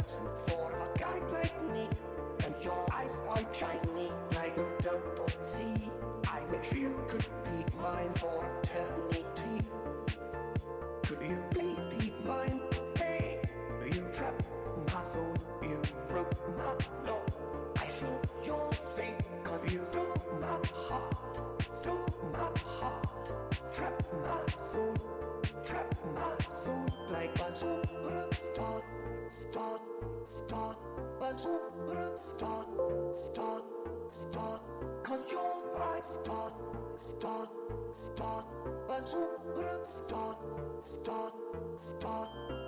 person for a guy like me, and your eyes are shiny like you don't see. I wish you could be mine for eternity. Could you please be mine? Hey, you trapped my soul, you broke my law. I think you're safe, cause you stole my heart, stole my heart. Trap my soul like a superstar. Start, bazooka, start, cause you're my start, bazooka, start,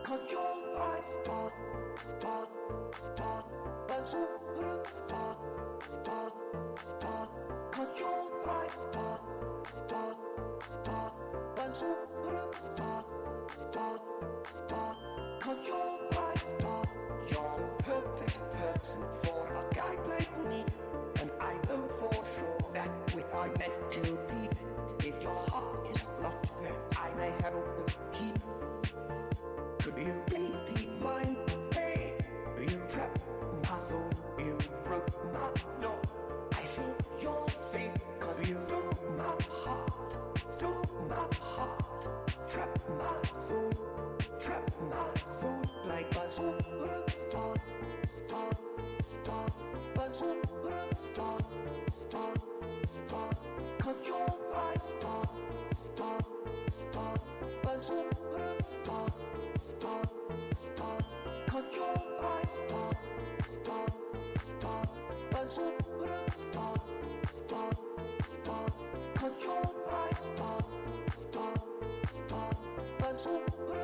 cause you're my start, bazooka, start, cause you're my start, bazooka, start, cause you're my start. You're the perfect person for a guy like me, and I know for sure that we are meant to be. If your heart is locked there, I may have a key. Could you please be mine? Hey, you trapped my soul, you broke my law. I think you're safe, cause you stole my heart, trap my soul like a superstar. Bazooka, start, cause you're my star, bazooka, start, cause you're my star, bazooka, start, cause you're my star, bazooka,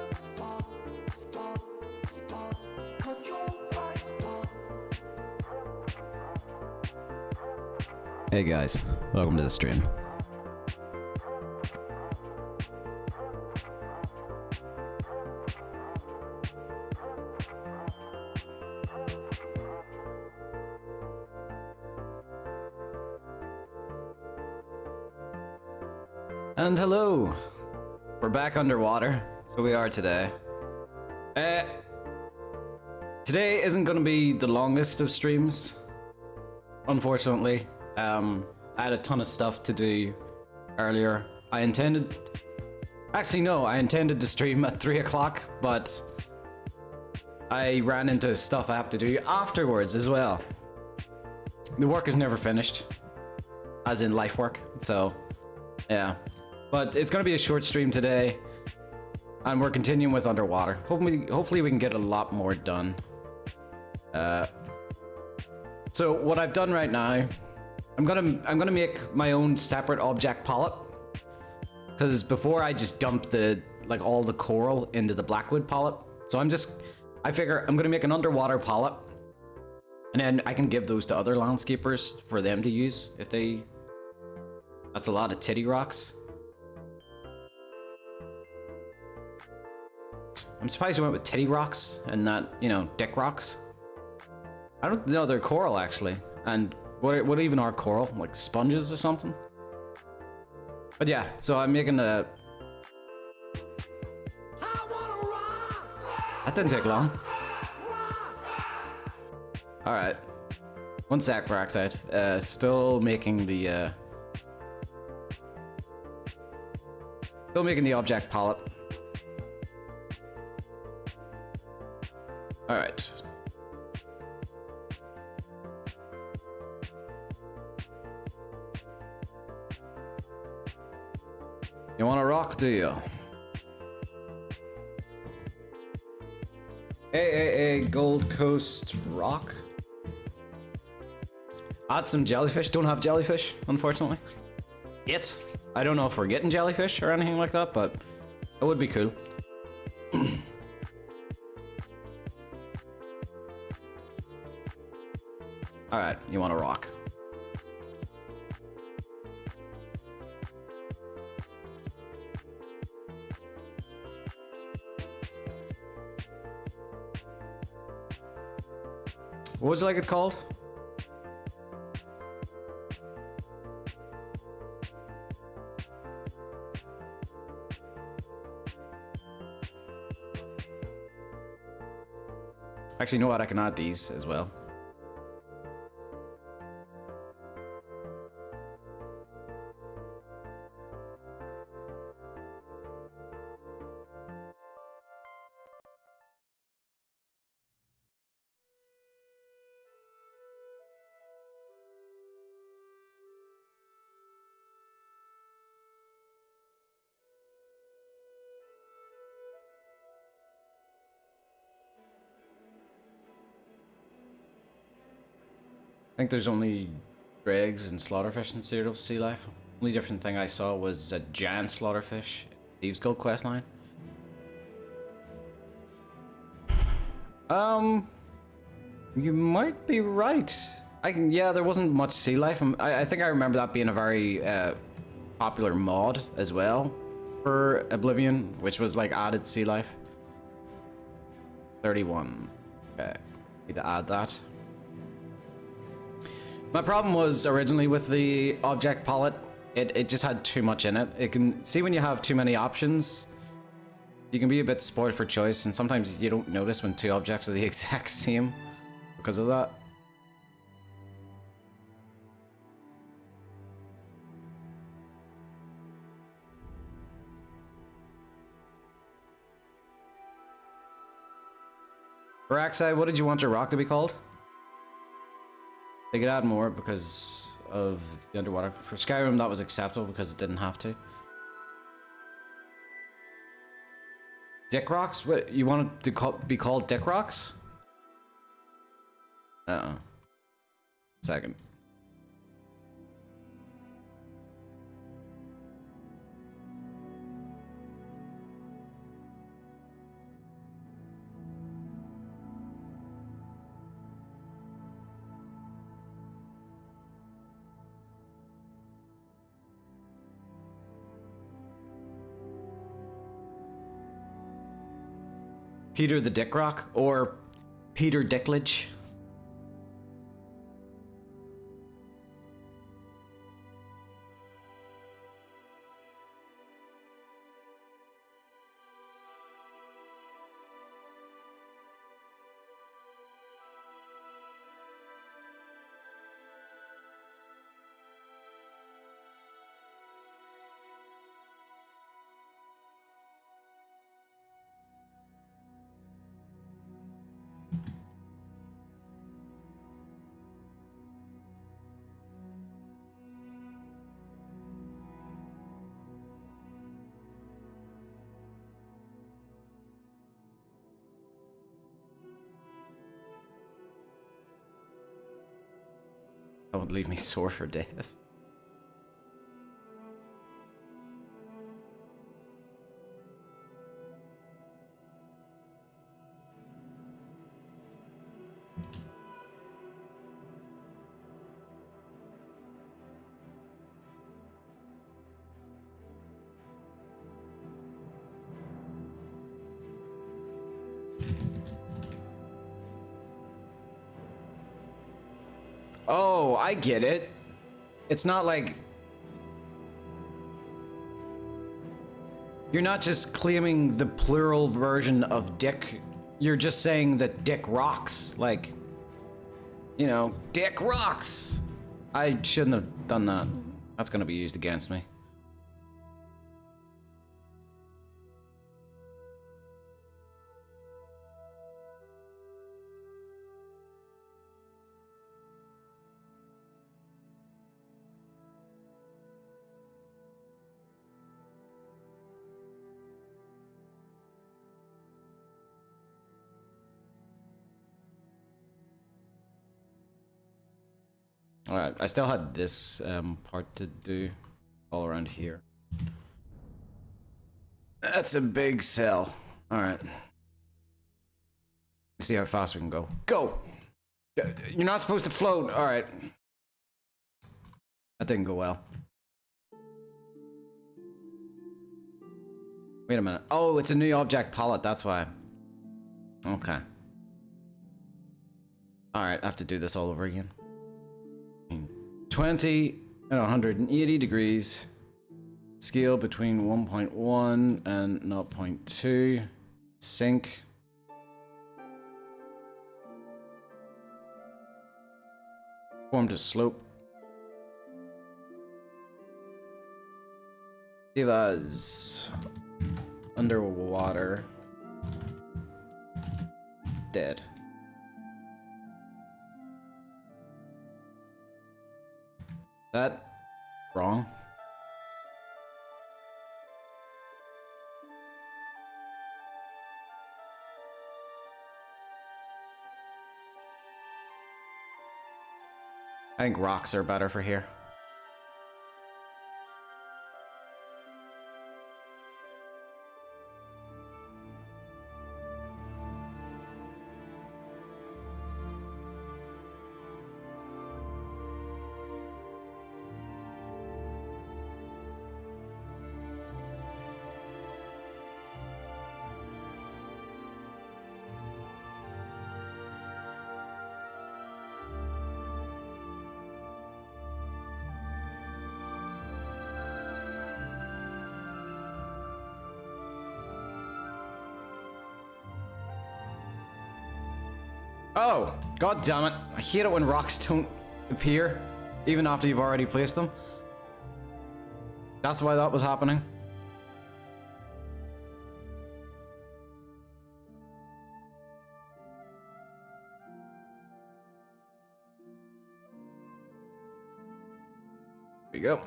start, cause you're my star. Hey guys, welcome to the stream. And hello! We're back underwater, so we are today. Today isn't gonna be the longest of streams, unfortunately. I had a ton of stuff to do earlier. I intended to stream at 3 o'clock, but I ran into stuff I have to do afterwards as well. The work is never finished, as in life work, so yeah. But it's gonna be a short stream today, and we're continuing with underwater. Hopefully we can get a lot more done. So what I've done right now, I'm gonna make my own separate object palette, because before I just dumped all the coral into the Blackwood palette. So I figure I'm gonna make an underwater palette, and then I can give those to other landscapers for them to use if they. That's a lot of titty rocks. I'm surprised we went with titty rocks and not, dick rocks. I don't know, they're coral actually. And what even are coral? Like sponges or something? But yeah, so I'm making a... That didn't take long. Alright. One sec, Peroxide. Still making the object palette. Alright. You want to rock, do you? AAA Gold Coast Rock. Add some jellyfish. Don't have jellyfish, unfortunately. Yet. I don't know if we're getting jellyfish or anything like that, but it would be cool. Alright, you want to rock. What was it called? Actually, you know what? I can add these as well. I think there's only dregs and slaughterfish in Cyrodiil Sea Life. Only different thing I saw was a giant slaughterfish in Thieves Guild questline. You might be right. Yeah, there wasn't much sea life. I think I remember that being a very popular mod as well for Oblivion, which was like added sea life. 31. Okay, need to add that. My problem was originally with the object palette, it just had too much in it. It can see when you have too many options, you can be a bit spoiled for choice, and sometimes you don't notice when two objects are the exact same because of that. Raxai, what did you want your rock to be called? They could add more because of the underwater. For Skyrim, that was acceptable because it didn't have to. Dick Rocks? What, you want it to be called Dick Rocks? Second. Peter the Dick Rock or Peter Dicklage. Don't leave me sore for days. Oh, I get it. It's not like you're not just claiming the plural version of dick. You're just saying that dick rocks. Like, you know, dick rocks. I shouldn't have done that. That's gonna be used against me. Alright, I still had this part to do all around here. That's a big cell. Alright. See how fast we can go. Go! You're not supposed to float. Alright. That didn't go well. Wait a minute. Oh, it's a new object palette, that's why. Okay. Alright, I have to do this all over again. 20 and 180 degrees. Scale between 1.1 and 0.2. Sync. Formed a slope. It was underwater. Dead. That wrong? I think rocks are better for here. Oh, god damn it. I hate it when rocks don't appear, even after you've already placed them. That's why that was happening. There you go.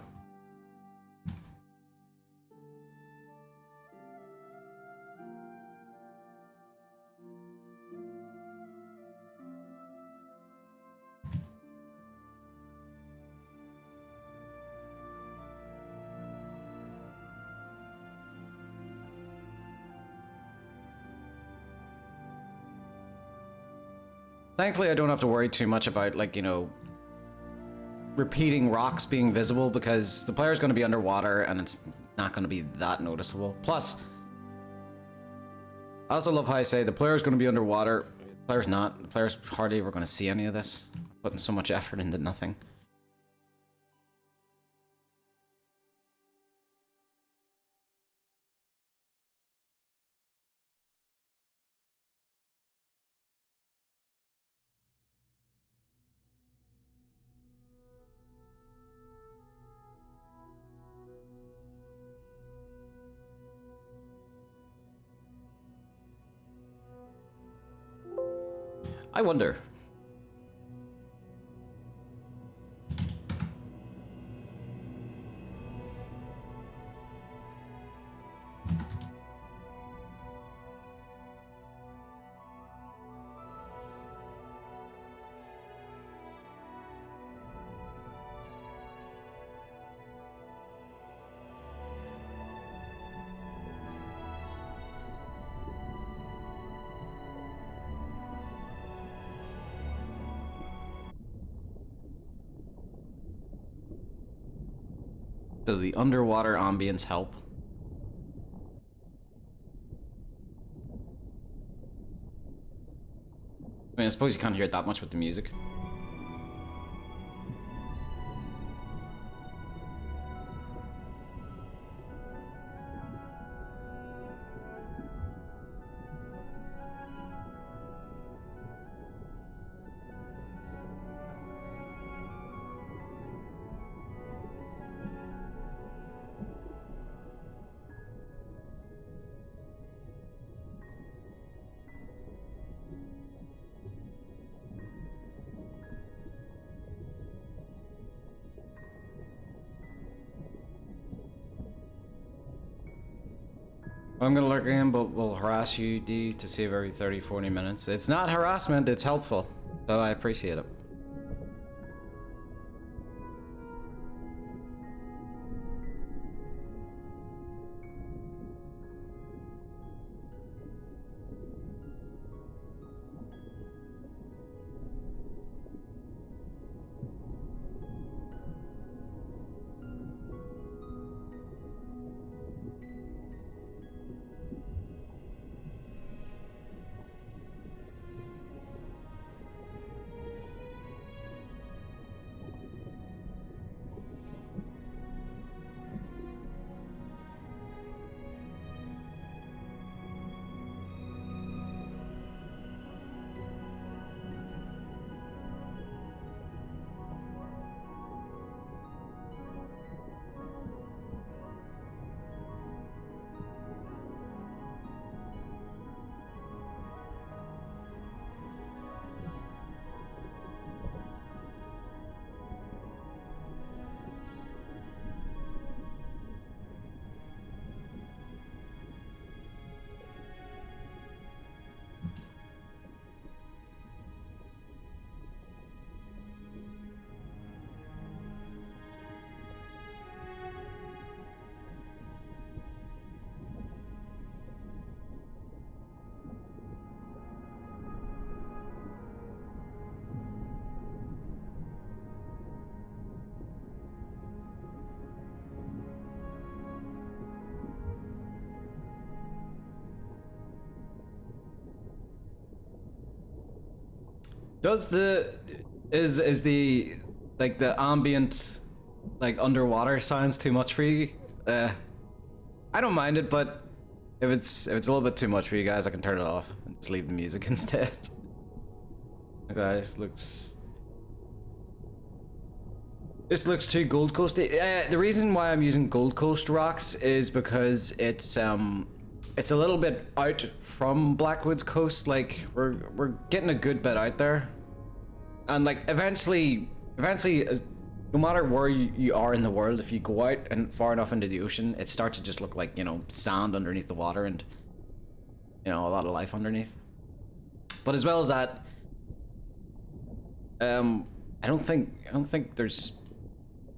Thankfully, I don't have to worry too much about, like, you know, repeating rocks being visible, because the player's going to be underwater and it's not going to be that noticeable. Plus, I also love how I say the player's going to be underwater. The player's not. The player's hardly ever going to see any of this. I'm putting so much effort into nothing. I wonder. Does the underwater ambience help? I mean, I suppose you can't hear it that much with the music. I'm gonna lurk in, but will harass you, D, to save every 30-40 minutes. It's not harassment, it's helpful. So I appreciate it. Does the is the like the ambient like underwater sounds too much for you? I don't mind it, but if it's a little bit too much for you guys, I can turn it off and just leave the music instead. Guys, this looks too Gold Coasty. The reason why I'm using Gold Coast rocks is because it's a little bit out from Blackwood's coast. Like we're getting a good bit out there, and like eventually, no matter where you are in the world, if you go out and far enough into the ocean, it starts to just look like, you know, sand underneath the water and, you know, a lot of life underneath. But as well as that, I don't think there's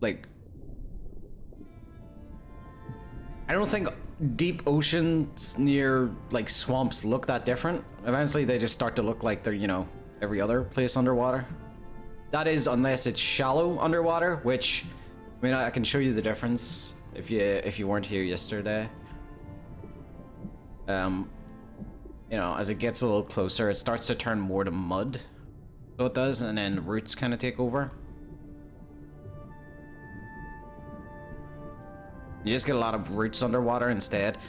like, I don't think deep oceans near like swamps look that different. Eventually they just start to look like they're, you know, every other place underwater. That is, unless it's shallow underwater, which, I mean, I can show you the difference if you weren't here yesterday. You know, as it gets a little closer, it starts to turn more to mud. So it does, and then roots kind of take over. You just get a lot of roots underwater instead.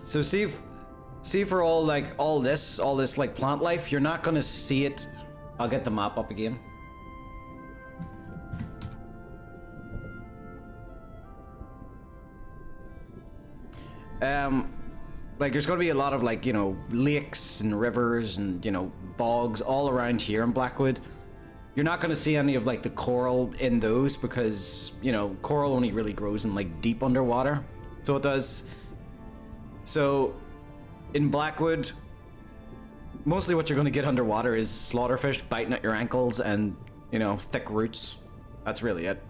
So see for all this like plant life, you're not gonna see it. I'll get the map up again. Like there's gonna be a lot of like, you know, lakes and rivers and, you know, bogs all around here in Blackwood. You're not gonna see any of like the coral in those because, you know, coral only really grows in like deep underwater. So it does. So in Blackwood, mostly what you're going to get underwater is slaughterfish biting at your ankles and, you know, thick roots. That's really it.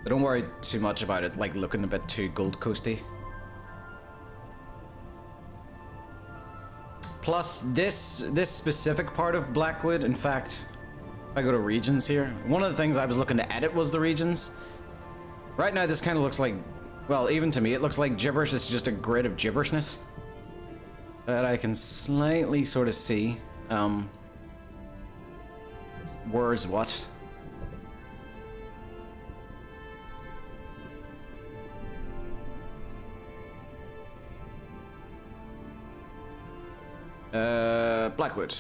But don't worry too much about it, like looking a bit too Gold Coasty. Plus, this specific part of Blackwood, in fact, if I go to regions here, one of the things I was looking to edit was the regions. Right now, this kind of looks like, well, even to me, it looks like gibberish. It's just a grid of gibberishness that I can slightly sort of see. Where's what? Blackwood.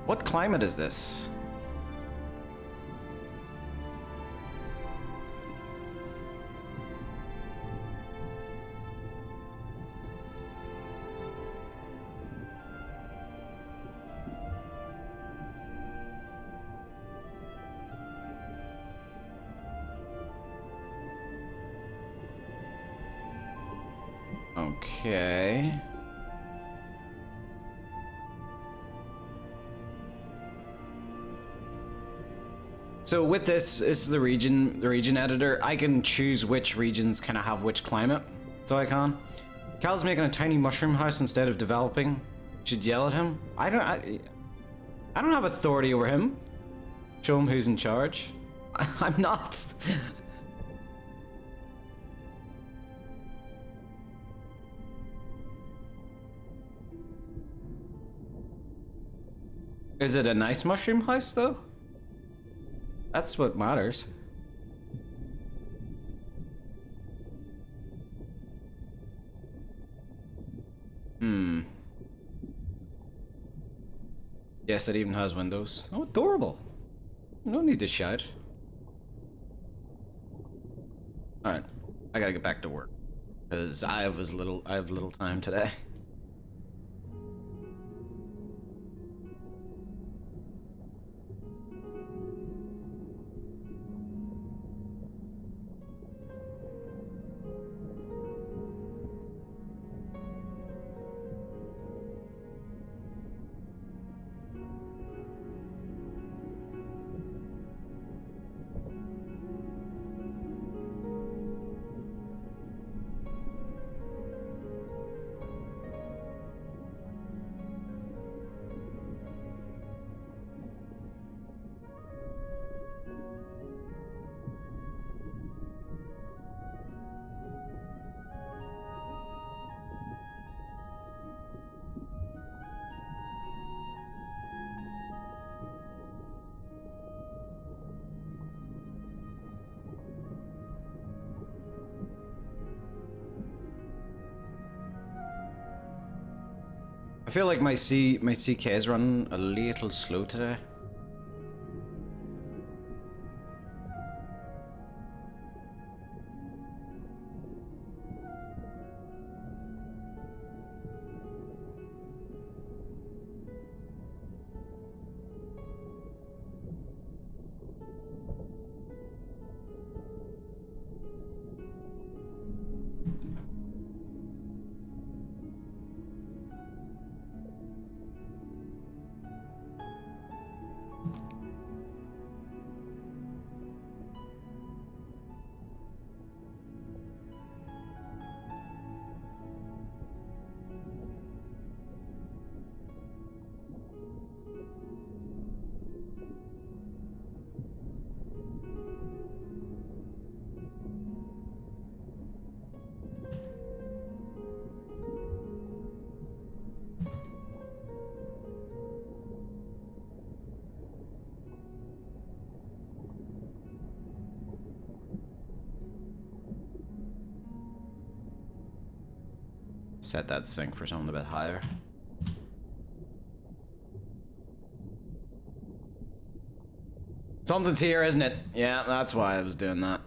What climate is this? Okay. So with this is the region editor. I can choose which regions kind of have which climate. So I can. Cal's making a tiny mushroom house instead of developing. Should yell at him. I don't have authority over him. Show him who's in charge. I'm not. Is it a nice mushroom house though? That's what matters. Yes, it even has windows. Oh, adorable. No need to shout. Alright, I gotta get back to work. Because I have little time today. I feel like my CK is running a little slow today. Set that sync for something a bit higher. Something's here, isn't it? Yeah, that's why I was doing that.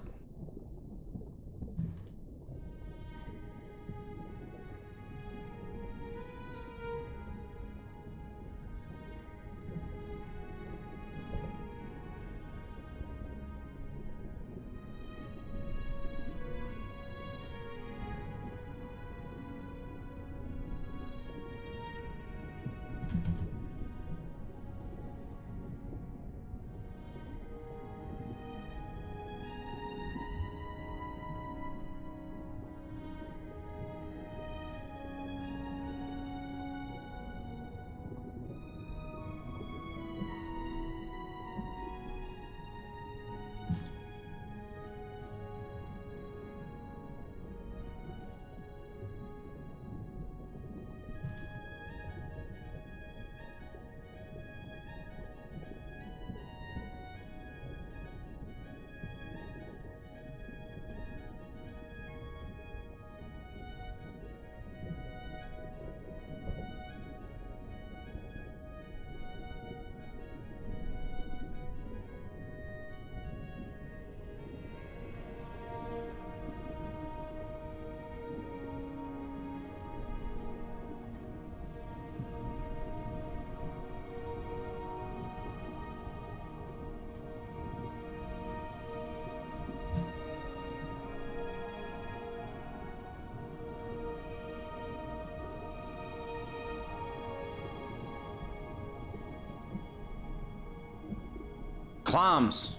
Clams.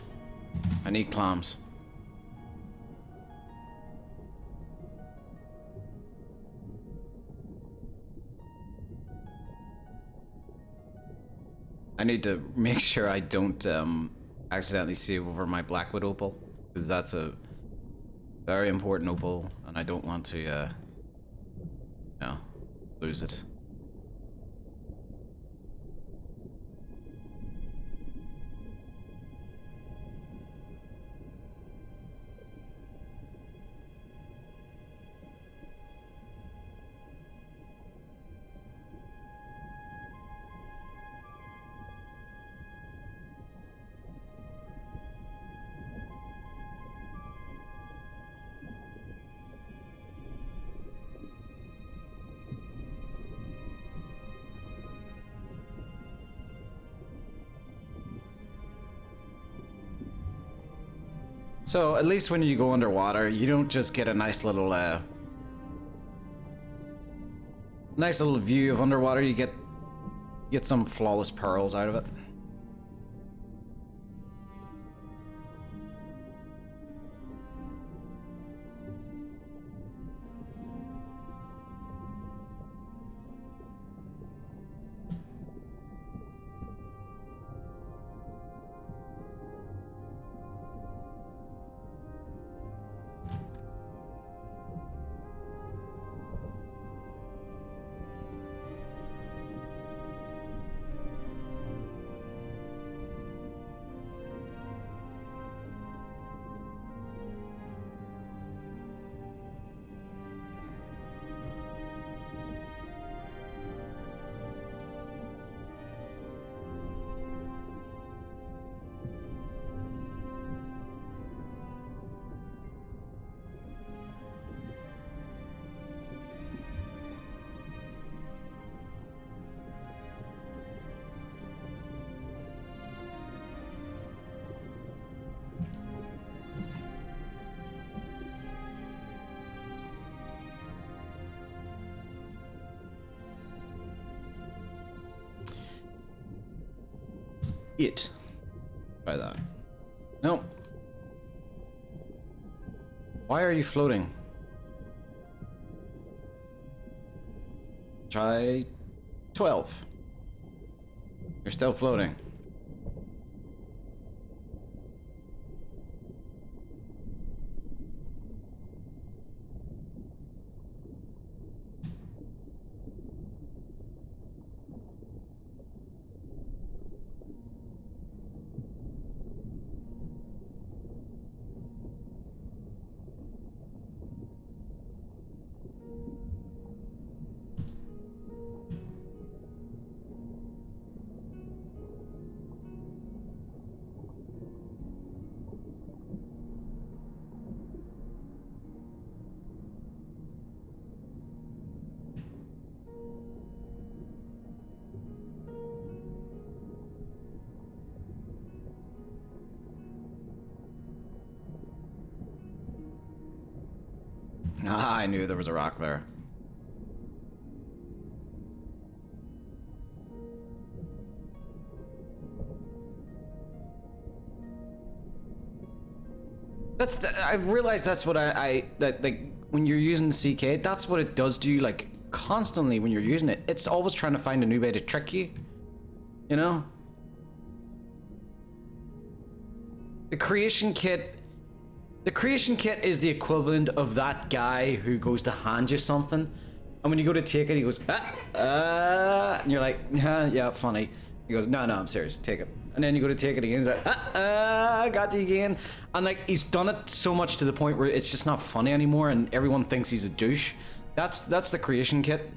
I need clams. I need to make sure I don't accidentally save over my Blackwood opal, because that's a very important opal, and I don't want to, lose it. So at least when you go underwater, you don't just get a nice little view of underwater. You get some flawless pearls out of it. it. Try that. No. Why are you floating? Try 12. You're still floating. Ah, I knew there was a rock there. I've realized that's what that like when you're using CK, that's what it does to you, like constantly when you're using it. It's always trying to find a new way to trick you. You know? The creation kit is the equivalent of that guy who goes to hand you something, and when you go to take it, he goes, and you're like, yeah, funny. He goes, no, I'm serious, take it. And then you go to take it again, he's like, got you again. And like, he's done it so much to the point where it's just not funny anymore, and everyone thinks he's a douche. That's the creation kit.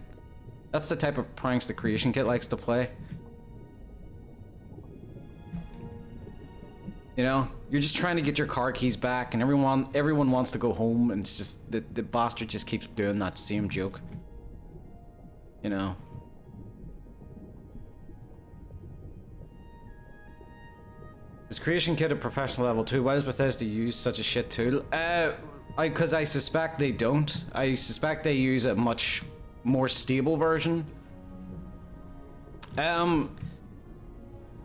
That's the type of pranks the creation kit likes to play. You know, you're just trying to get your car keys back, and everyone wants to go home, and it's just the bastard just keeps doing that same joke. You know. Is Creation Kit a professional level 2? Why does Bethesda use such a shit tool? Because I suspect they don't. I suspect they use a much more stable version. The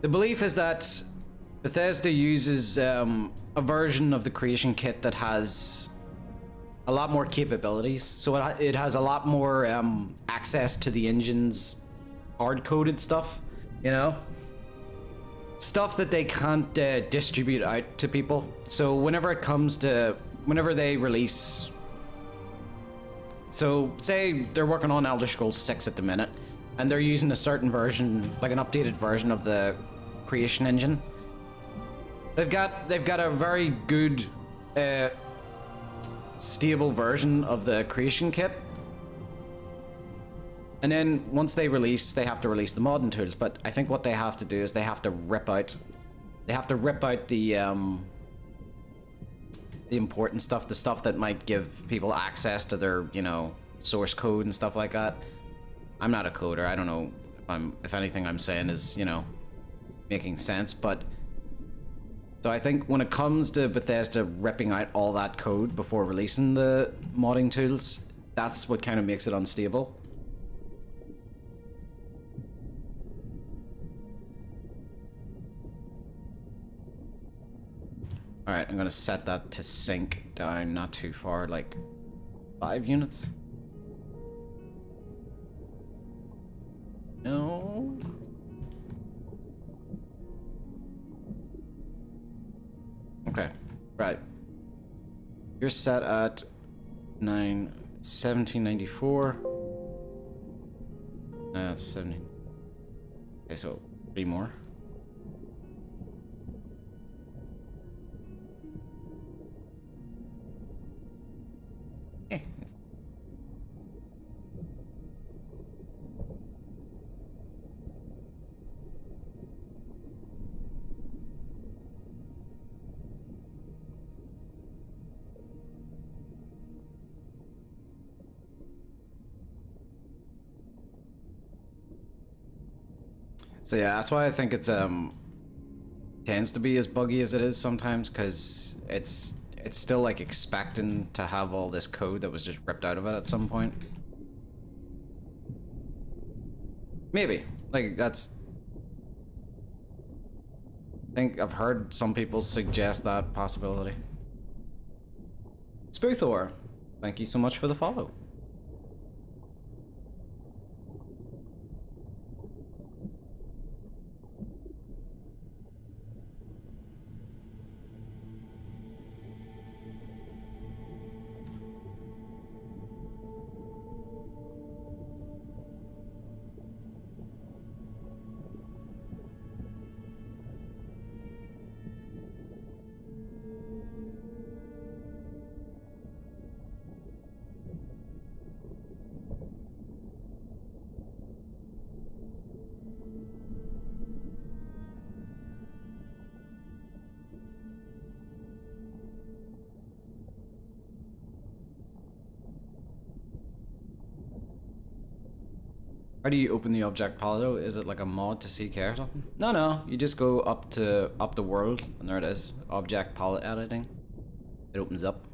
belief is that Bethesda uses a version of the Creation Kit that has a lot more capabilities. So it has a lot more access to the engine's hard-coded stuff, you know? Stuff that they can't distribute out to people. So whenever they release... So say they're working on Elder Scrolls 6 at the minute, and they're using a certain version, like an updated version of the creation engine. They've got a very good stable version of the creation kit. And then once they have to release the modding tools, but I think what they have to do is they have to rip out the important stuff, the stuff that might give people access to their, you know, source code and stuff like that. I'm not a coder. I don't know if anything I'm saying is, you know, making sense, but so I think when it comes to Bethesda ripping out all that code before releasing the modding tools, that's what kind of makes it unstable. Alright, I'm gonna set that to sync down not too far, like 5 units. No. Okay, right. You're set at 1794. That's 17. Okay, so 3 more. So yeah, that's why I think it's tends to be as buggy as it is sometimes, because it's still like expecting to have all this code that was just ripped out of it at some point. Maybe like that's I think I've heard some people suggest that possibility. Spoothor, thank you so much for the follow. How do you open the object palette? Is it like a mod to CK or something? No, you just go up the world, and there it is. Object palette editing. It opens up.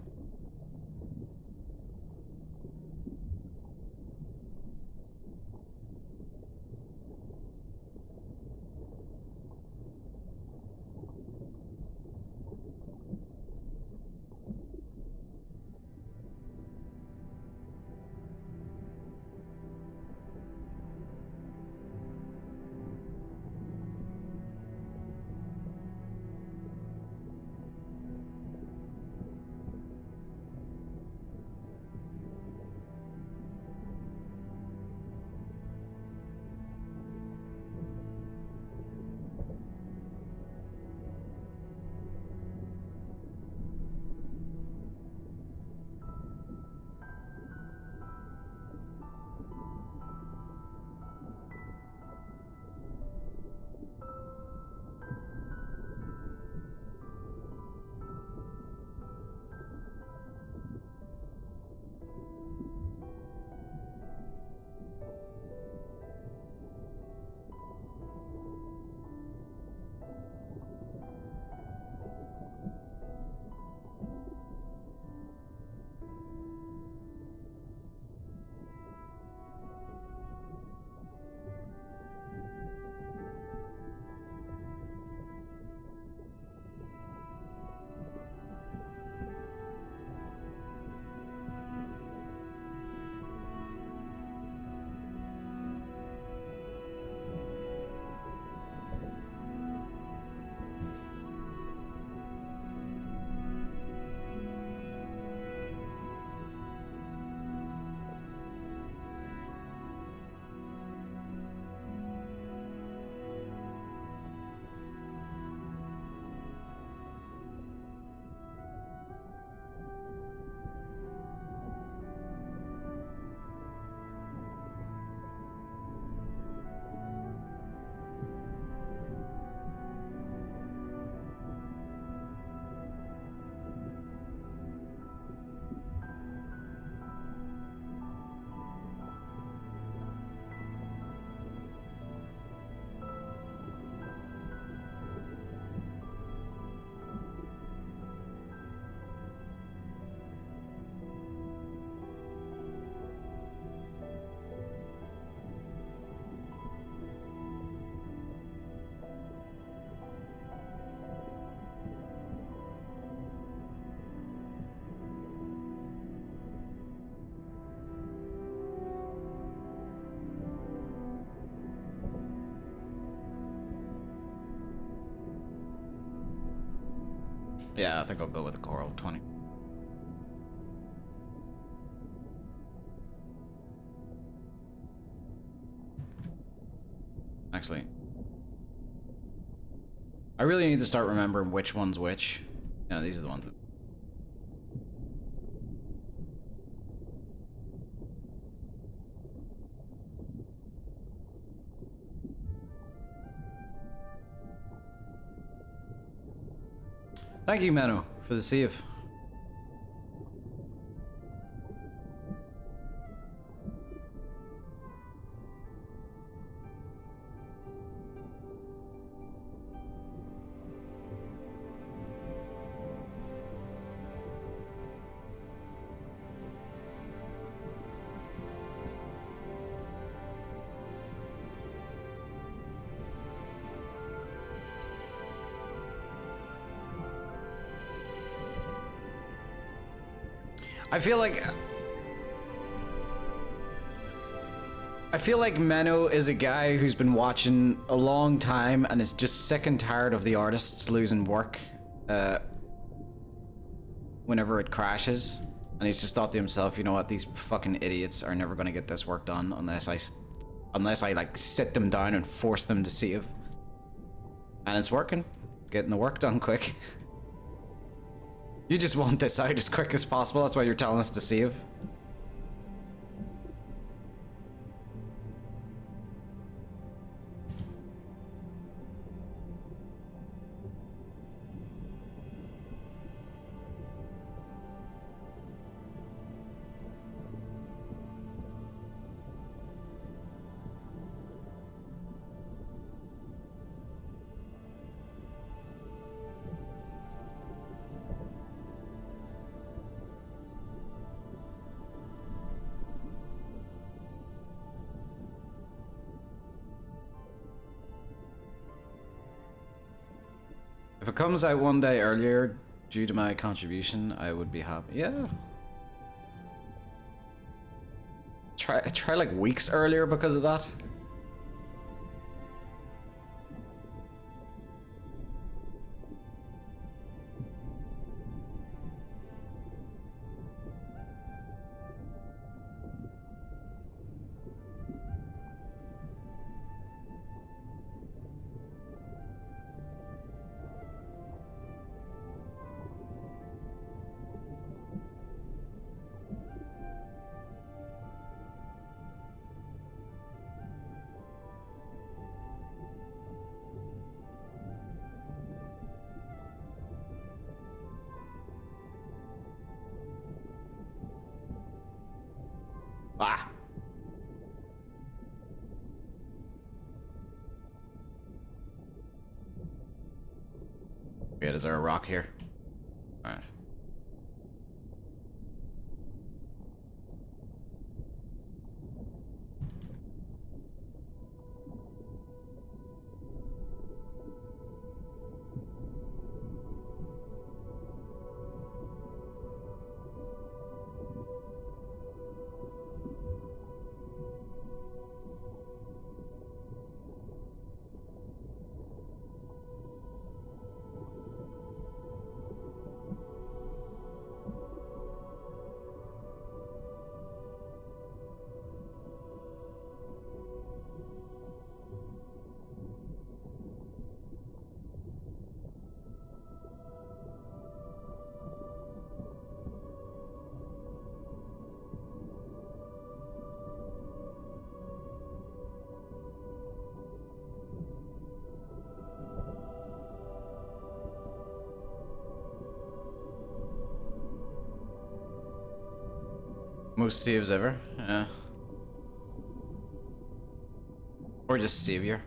Yeah, I think I'll go with the Coral 20. Actually, I really need to start remembering which one's which. Yeah, these are the ones. Thank you, Mano, for the save. I feel like Menno is a guy who's been watching a long time and is just sick and tired of the artists losing work whenever it crashes. And he's just thought to himself, you know what, these fucking idiots are never gonna get this work done unless I like sit them down and force them to save. And it's working. Getting the work done quick. You just want this out as quick as possible, that's why you're telling us to save. If it comes out one day earlier due to my contribution, I would be happy. Yeah. Try like weeks earlier because of that. Ah. Wait, is there a rock here? Alright. Most saves ever, yeah. Or just savior.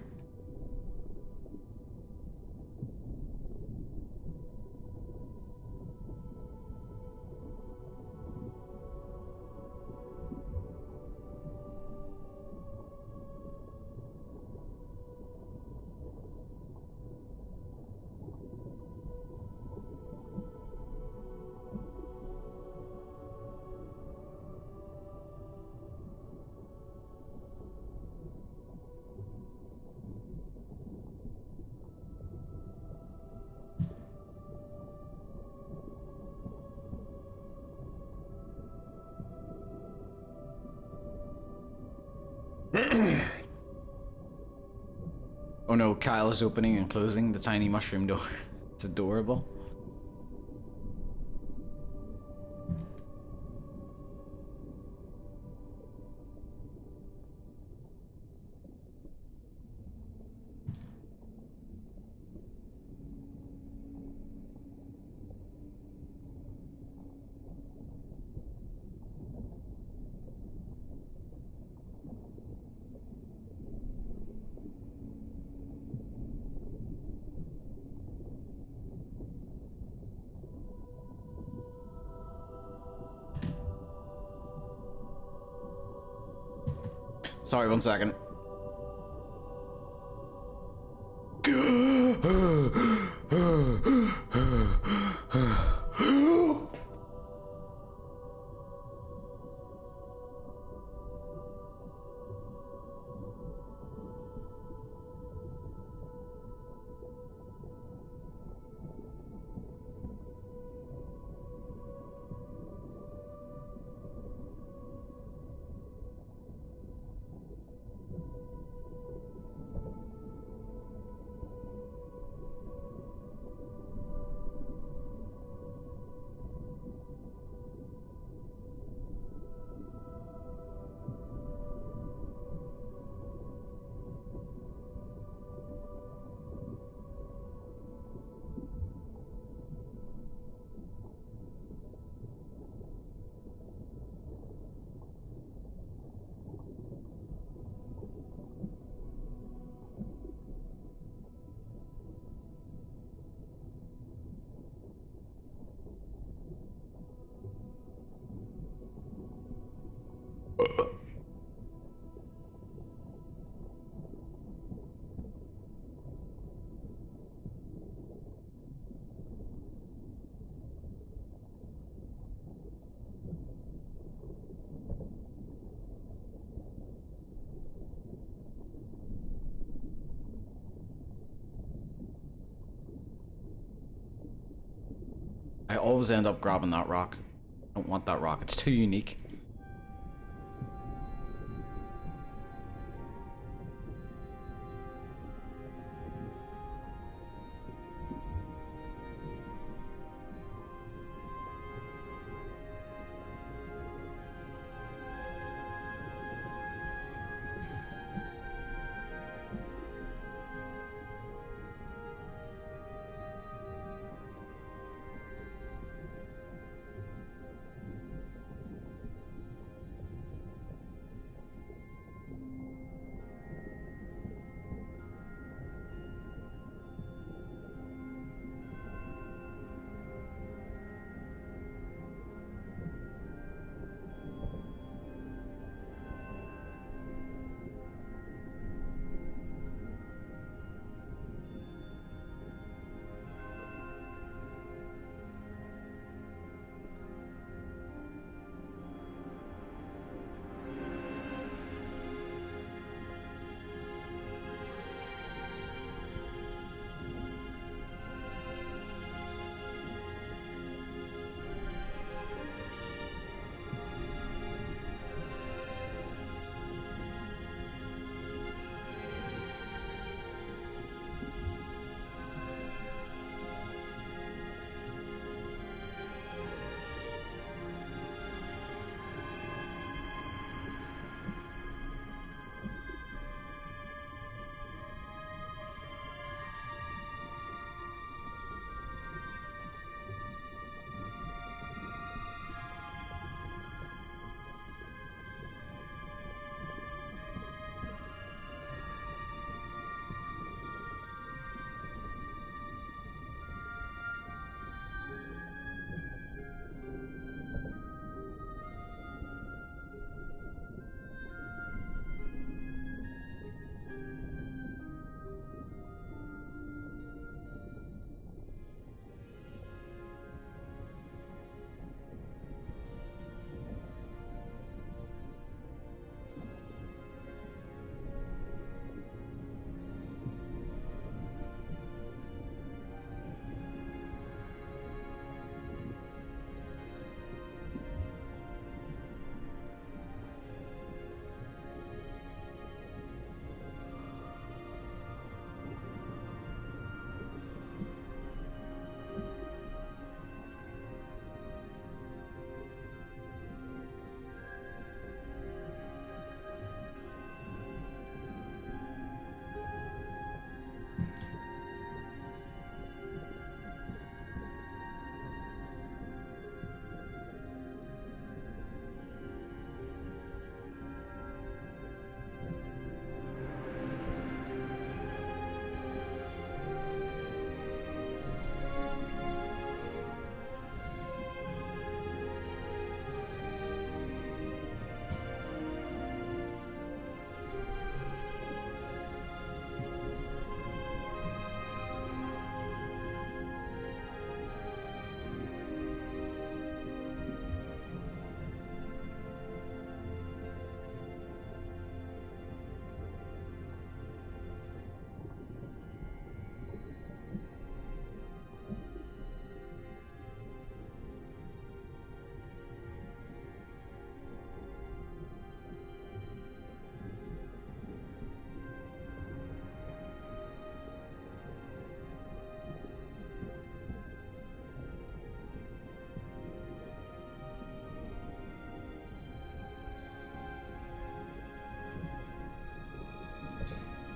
Oh no, Kyle is opening and closing the tiny mushroom door. It's adorable. Sorry, 1 second. I always end up grabbing that rock. I don't want that rock, it's too unique.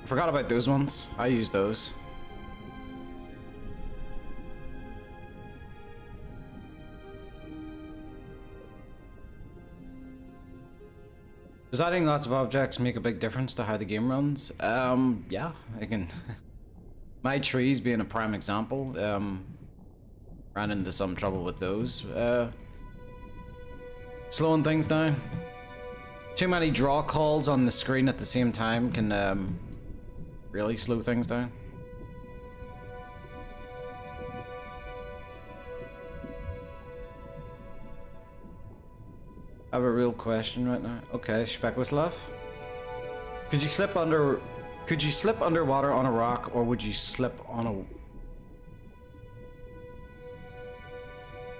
Forgot about those ones. I use those. Does adding lots of objects make a big difference to how the game runs? Yeah, I can. My trees being a prime example, ran into some trouble with those. Slowing things down. Too many draw calls on the screen at the same time can really slow things down. I have a real question right now. Okay, Speckwislav. Could you slip underwater on a rock, or would you slip on a...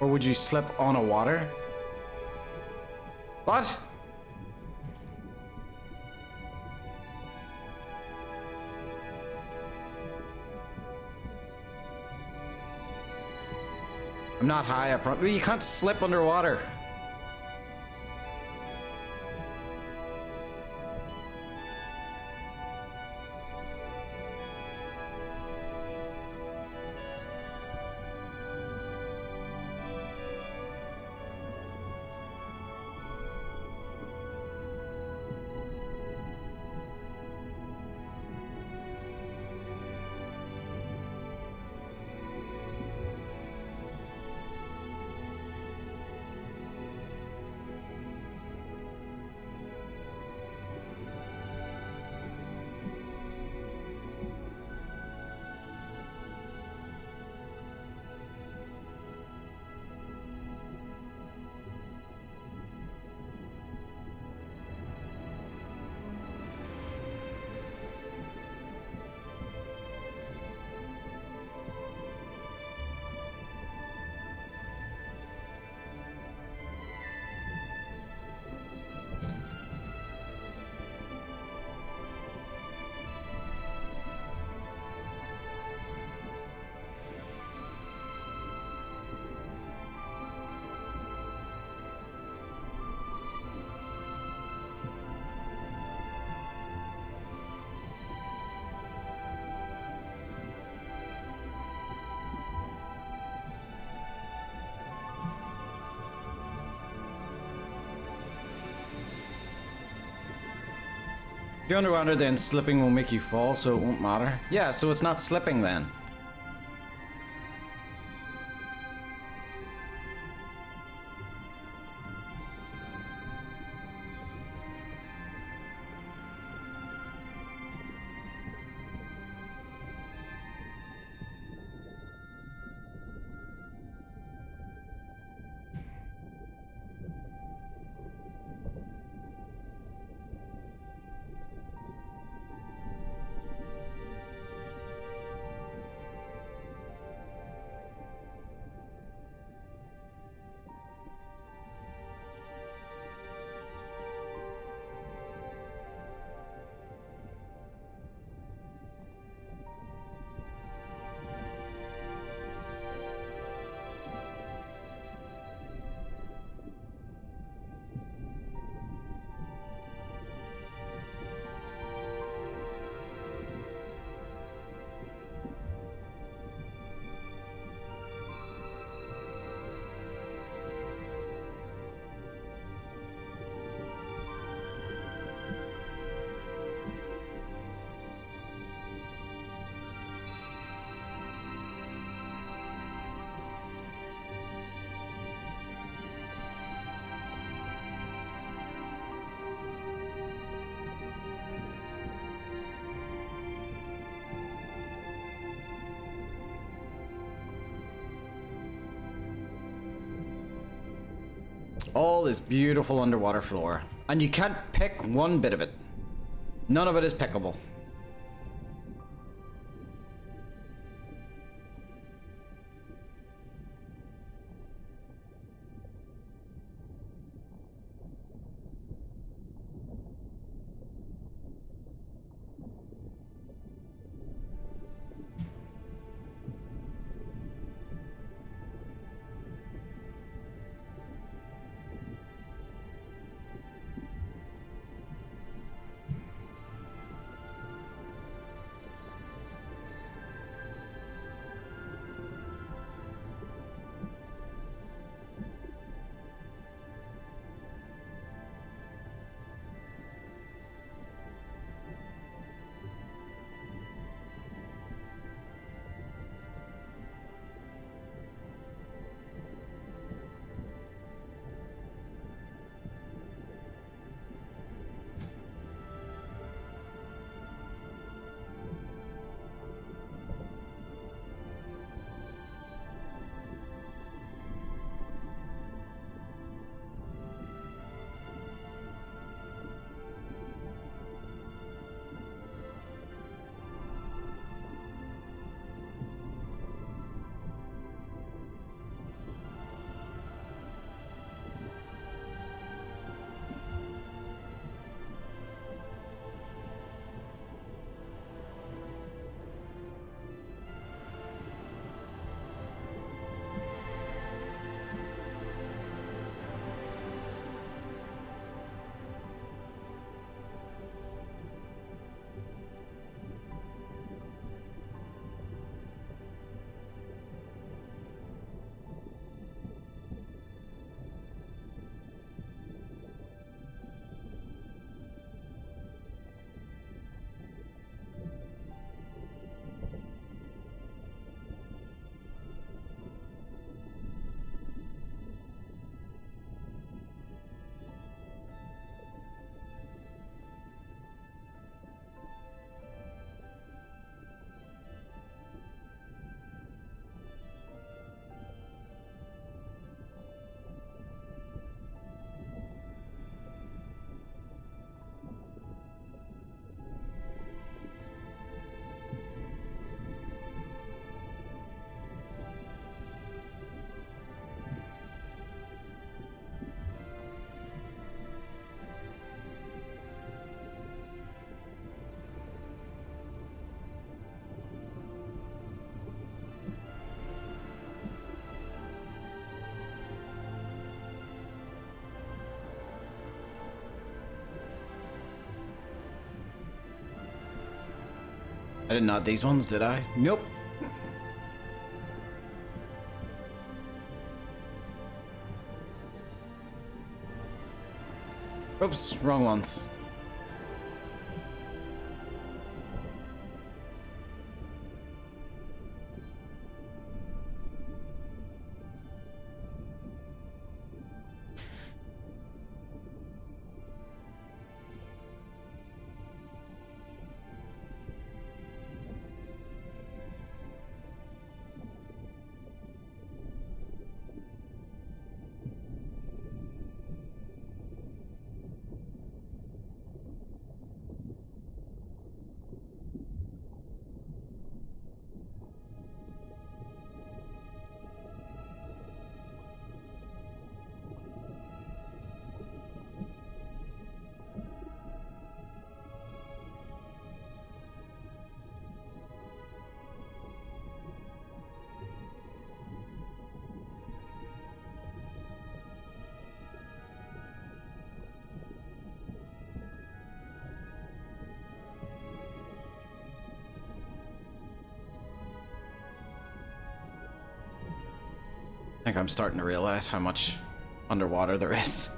Or would you slip on a water? What? I'm not high, I promise. You can't slip underwater. If you're underwater, then slipping will make you fall, so it won't matter. Yeah, so it's not slipping then. All this beautiful underwater flora. And you can't pick one bit of it. None of it is pickable. I didn't know these ones, did I? Nope. Oops, wrong ones. I think I'm starting to realize how much underwater there is.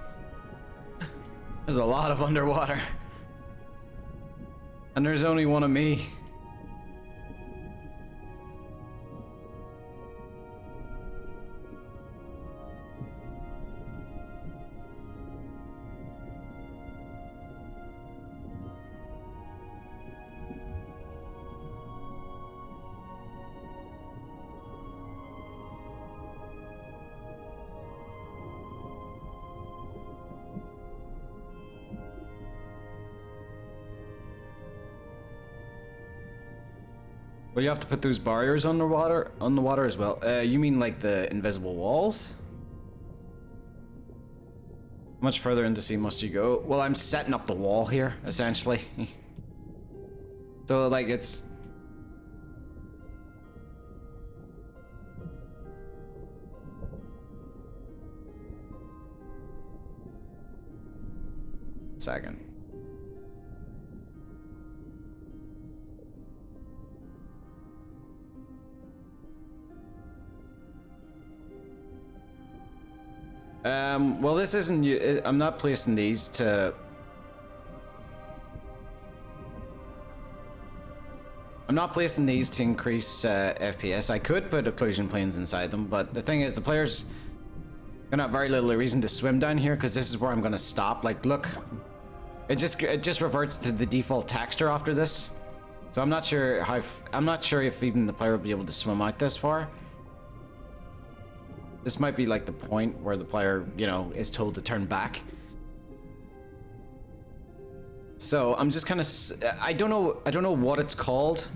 There's a lot of underwater. And there's only one of me. Well, you have to put those barriers on the water as well. You mean like the invisible walls? How much further into sea must you go? Well, I'm setting up the wall here, essentially. So, like, it's... Second. Well, this isn't... I'm not placing these to... I'm not placing these to increase FPS. I could put occlusion planes inside them, but the thing is, the players gonna have very little reason to swim down here, because this is where I'm gonna stop. Like, look, it just reverts to the default texture after this. So I'm not sure how... I'm not sure if even the player will be able to swim out this far. This might be like the point where the player, you know, is told to turn back. So I'm just kind of... I don't know what it's called.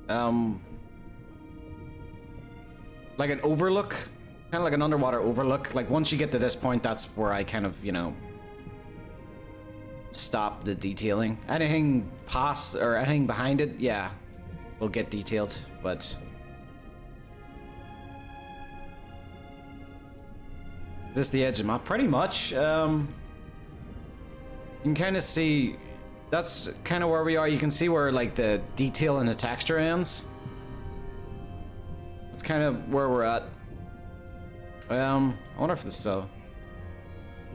Like an overlook, kind of like an underwater overlook. Like once you get to this point, that's where I kind of, you know, stop the detailing. Anything past or anything behind it, yeah, will get detailed, but... Is this the edge of the map? Pretty much. You can kind of see, that's kind of where we are. You can see where like the detail and the texture ends. That's kind of where we're at. I wonder if this so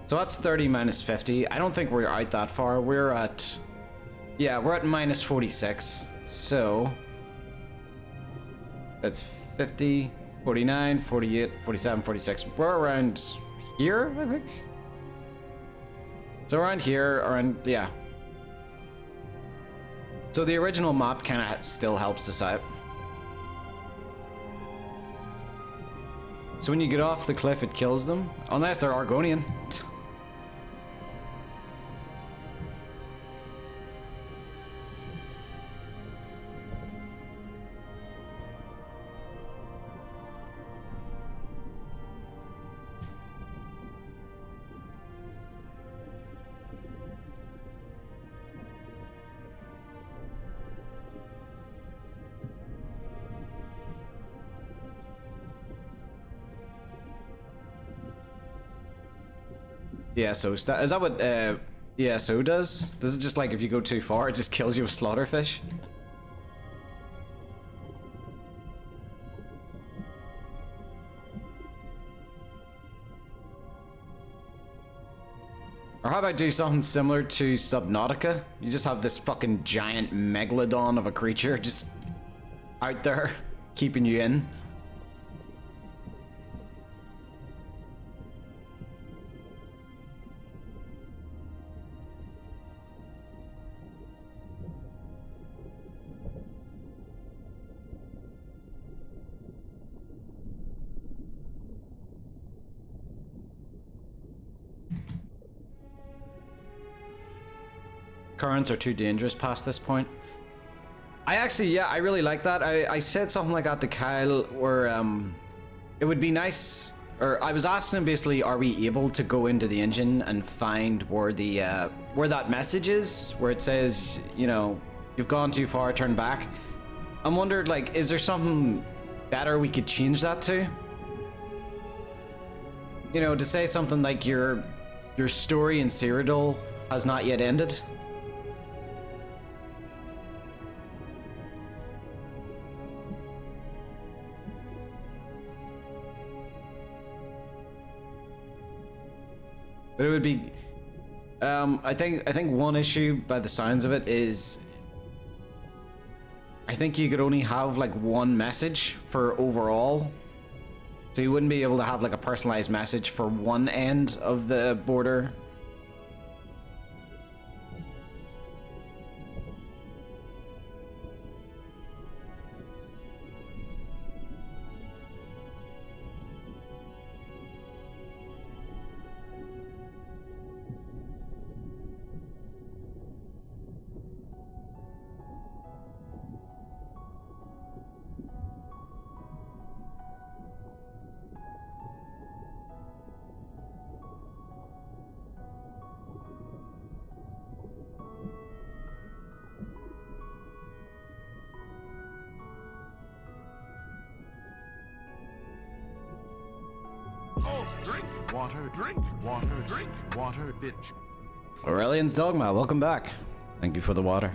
that's 30 minus 50. I don't think we're out that far. We're at, yeah, we're at minus 46. So that's 50, 49, 48, 47, 46. We're around here, I think. So around here, around, yeah. So the original map kind of still helps us out. So when you get off the cliff, it kills them, unless they're Argonian. Yeah, so is that what Yeah, so does. Does it just like if you go too far, it just kills you with slaughterfish? Or how about do something similar to Subnautica? You just have this fucking giant megalodon of a creature just out there keeping you in. Currents are too dangerous past this point. I actually, yeah, I really like that. I said something like that to Kyle where it would be nice, or I was asking him basically, are we able to go into the engine and find where the where that message is, where it says, you know, you've gone too far, turn back. I wondered, like, is there something better we could change that to? You know, to say something like your story in Cyrodiil has not yet ended. But it would be, I think one issue by the sounds of it is, I think you could only have like one message for overall. So you wouldn't be able to have like a personalized message for one end of the border. Drink water, drink water, drink water, bitch. Aurelian's Dogma, welcome back. Thank you for the water.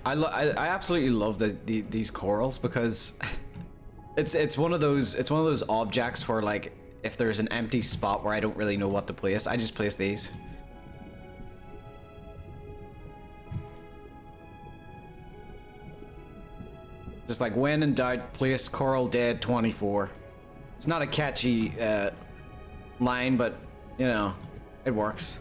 I absolutely love these corals because it's one of those objects where, like, if there's an empty spot where I don't really know what to place, I just place these. Just like, when in doubt, place coral dead 24. It's not a catchy line, but you know, it works.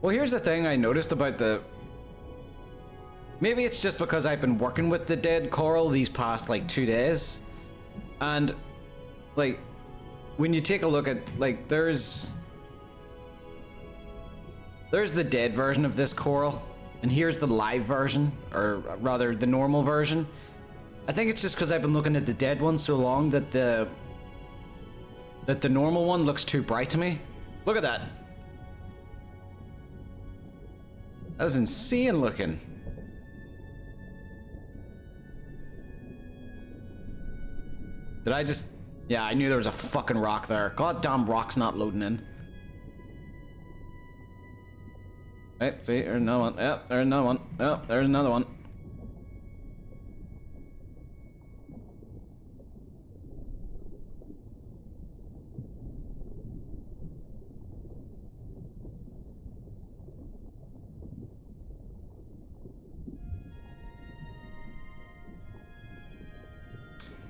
Well, here's the thing I noticed about the... Maybe it's just because I've been working with the dead coral these past, like, 2 days. And, like, when you take a look at, like, there's the dead version of this coral, and here's the live version, or rather, the normal version. I think it's just because I've been looking at the dead one so long that the normal one looks too bright to me. Look at that. That was insane looking. Did I just... Yeah, I knew there was a fucking rock there. Goddamn rock's not loading in. Hey, see, there's another one. Yep, there's another one. Yep, there's another one.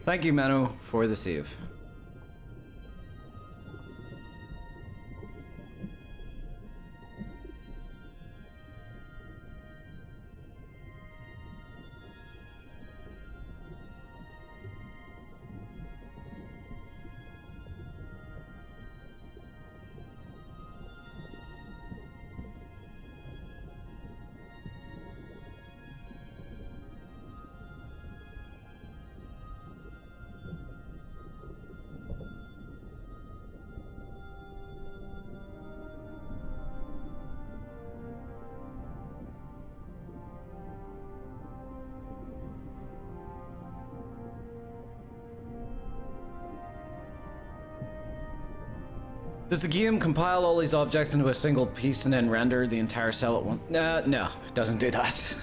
Thank you, Manu, for the save. Does the game compile all these objects into a single piece and then render the entire cell at once? No, it doesn't do that.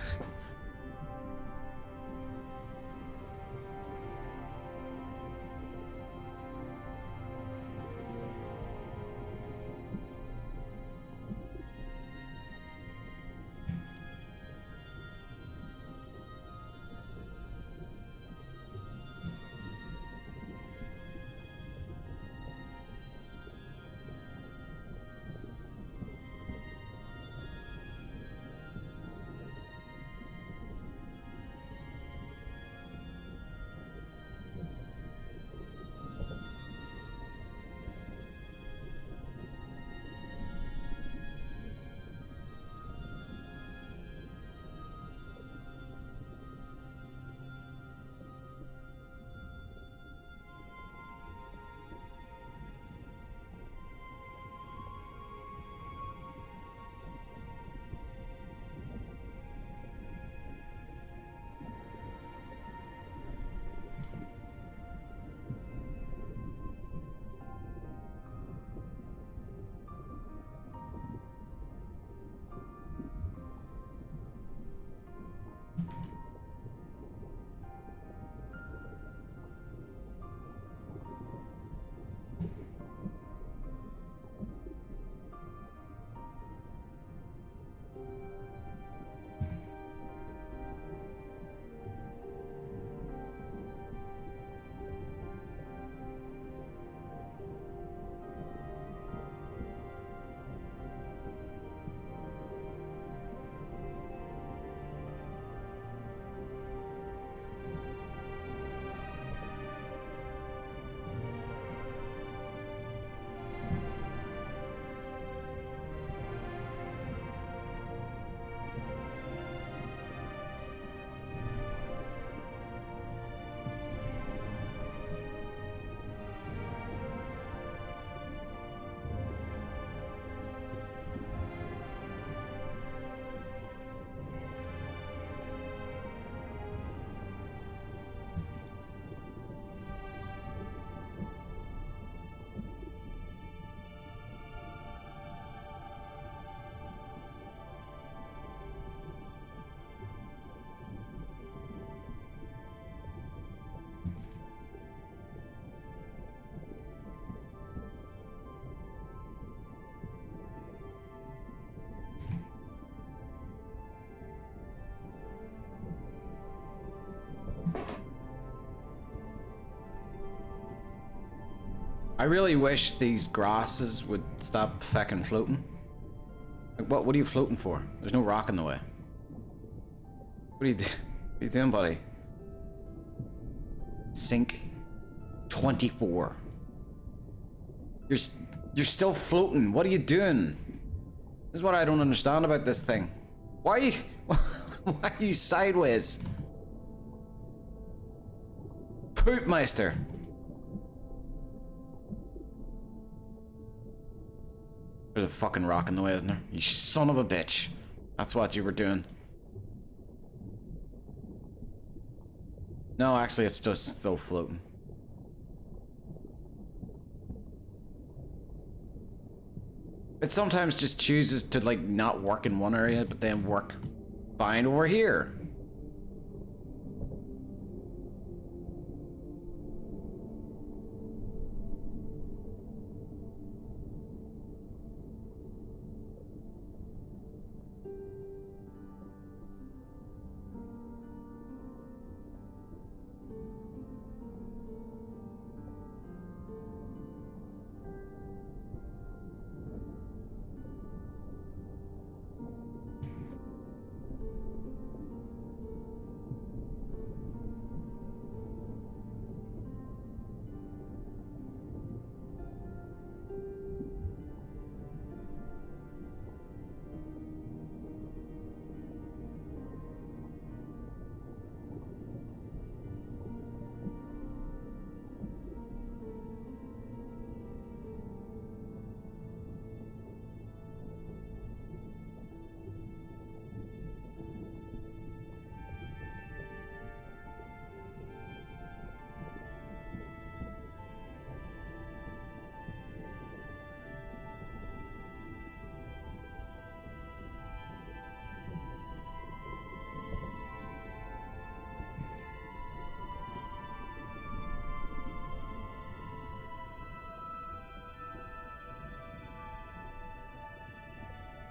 I really wish these grasses would stop fucking floating. Like, what are you floating for? There's no rock in the way. What are you doing, buddy? Sink 24. You're still floating. What are you doing? This is what I don't understand about this thing. Why are you sideways? Poopmeister. There's a fucking rock in the way, isn't there? You son of a bitch. That's what you were doing. No, actually, it's just still floating. It sometimes just chooses to like not work in one area, but then work fine over here.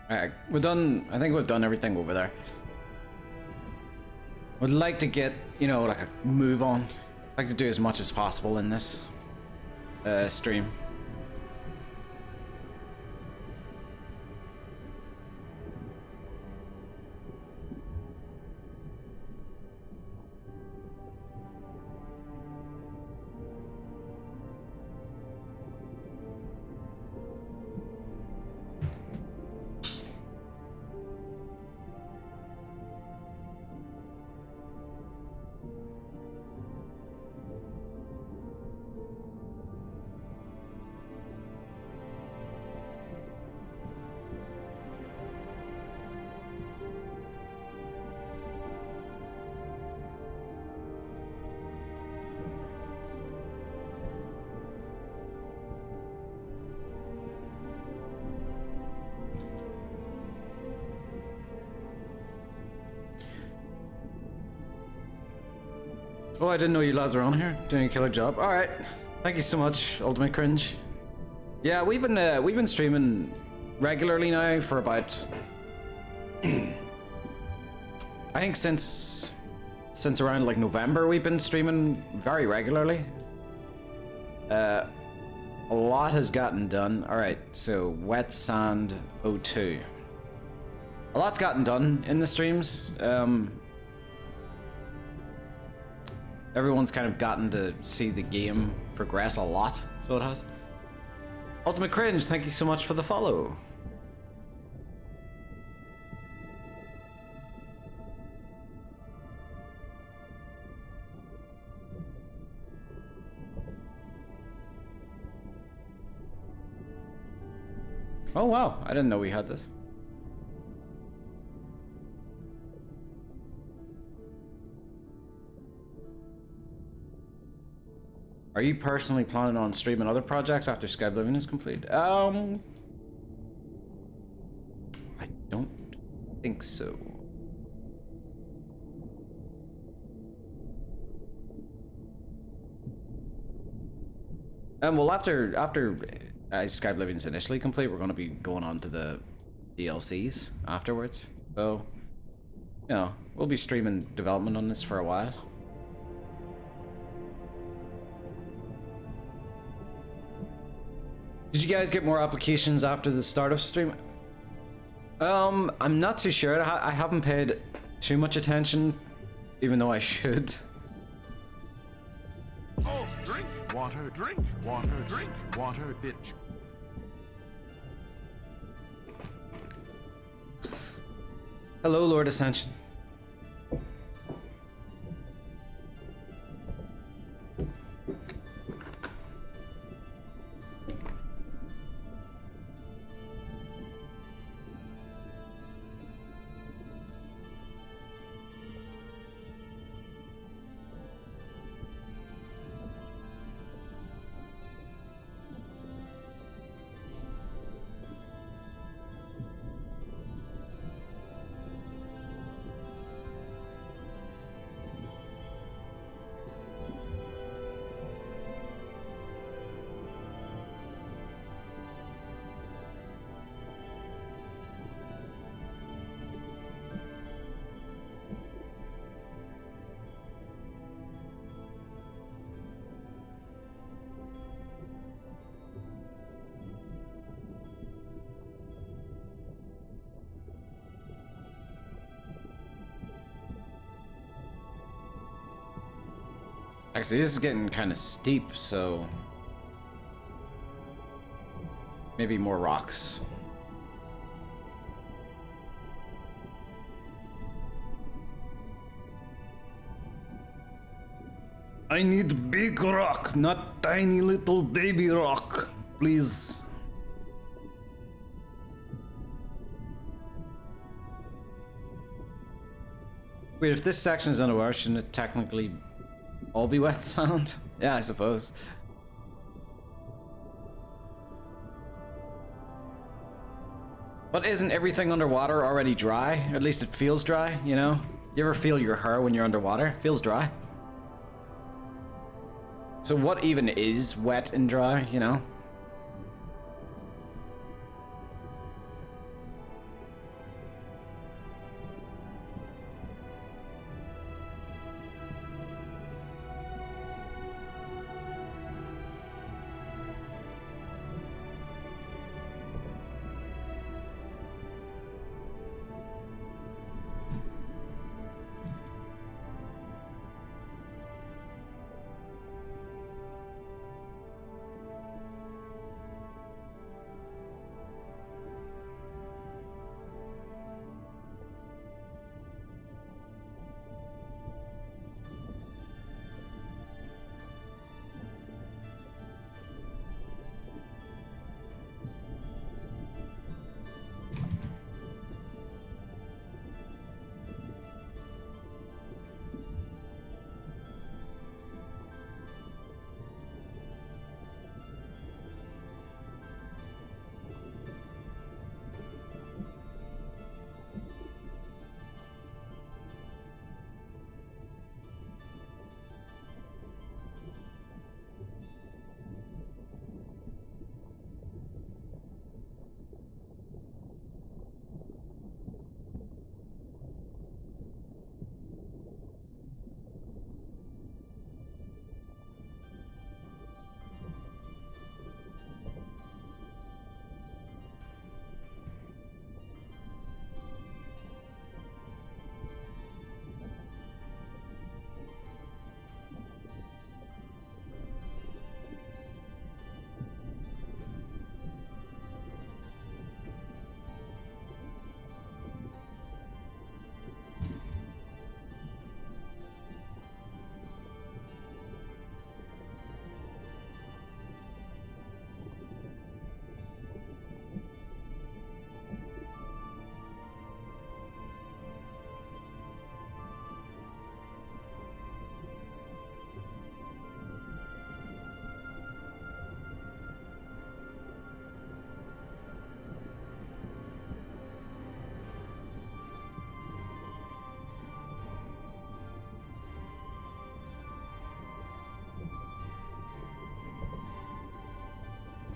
Alright, we're done. I think we've done everything over there. Would like to get, you know, like a move on. I'd like to do as much as possible in this stream. Oh, I didn't know you lads were on here. Doing a killer job. All right, thank you so much, Ultimate Cringe. Yeah, we've been streaming regularly now for about I think since around like November we've been streaming very regularly. A lot has gotten done. All right, so Wet Sand 02. A lot's gotten done in the streams. Everyone's kind of gotten to see the game progress a lot, so it has. Ultimate Cringe, thank you so much for the follow. Oh wow, I didn't know we had this. Are you personally planning on streaming other projects after Skyblivion is complete? I don't think so. Well, after Skyblivion's initially complete, we're going to be going on to the DLCs afterwards. So, you know, we'll be streaming development on this for a while. Did you guys get more applications after the start of stream? I'm not too sure. I haven't paid too much attention, even though I should. Oh, drink water, drink water, bitch. Hello, Lord Ascension. Actually, this is getting kind of steep, so maybe more rocks. I need big rock, not tiny little baby rock, please. Wait, if this section is underwater, shouldn't it technically all be wet sand? Yeah, I suppose. But isn't everything underwater already dry? At least it feels dry, you know? You ever feel your hair when you're underwater? It feels dry. So what even is wet and dry, you know?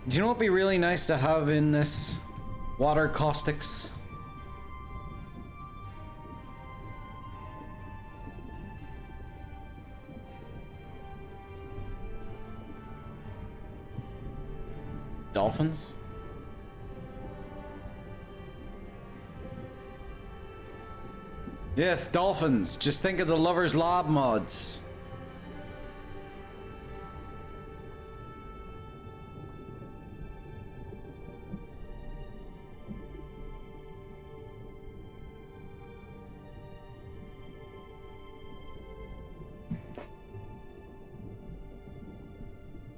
Do you know what'd be really nice to have in this water caustics? Dolphins? Yes, dolphins. Just think of the Lover's Lab mods.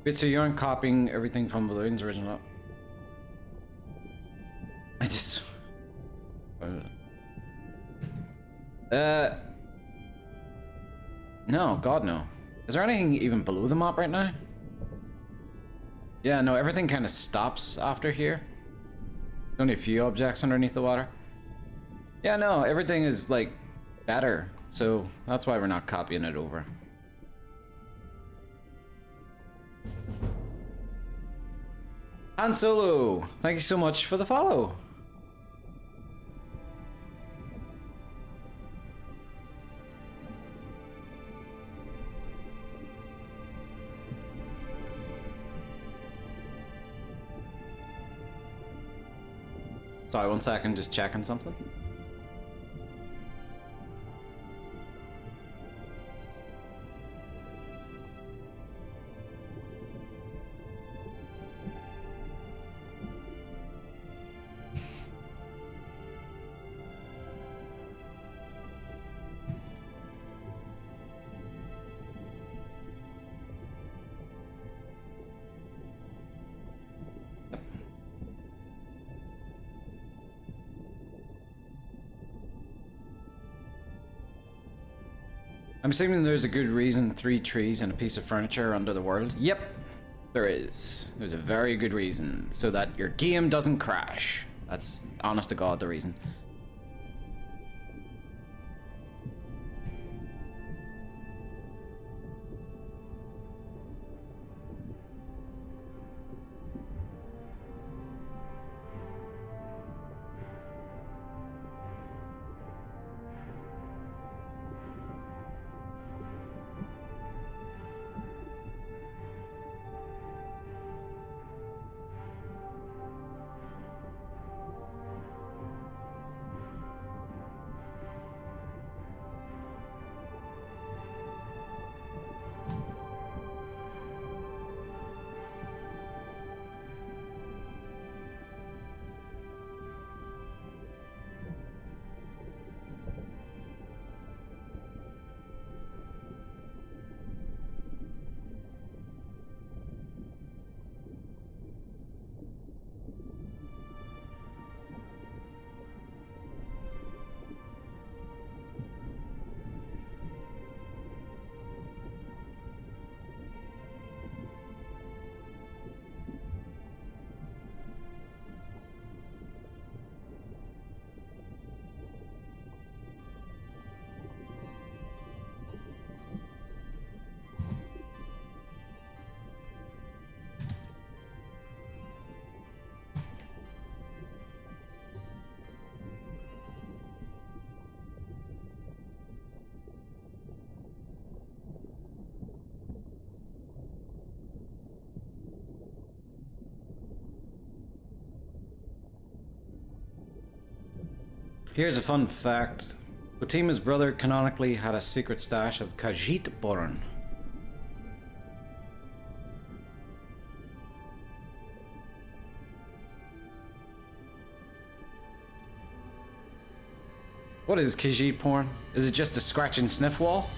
Wait, so you aren't copying everything from Balloon's original? I just... No, God no. Is there anything even below the map right now? Yeah, no, everything kind of stops after here. There's only a few objects underneath the water. Yeah, no, everything is, like, better. So, that's why we're not copying it over. Han Solo, thank you so much for the follow. Sorry, 1 second, just checking something. I'm assuming there's a good reason 3 trees and a piece of furniture are under the world. Yep, there is. There's a very good reason, so that your game doesn't crash. That's honest to God the reason. Here's a fun fact. Utima's brother canonically had a secret stash of Khajiit boron. What is Khajiit porn? Is it just a scratch and sniff wall?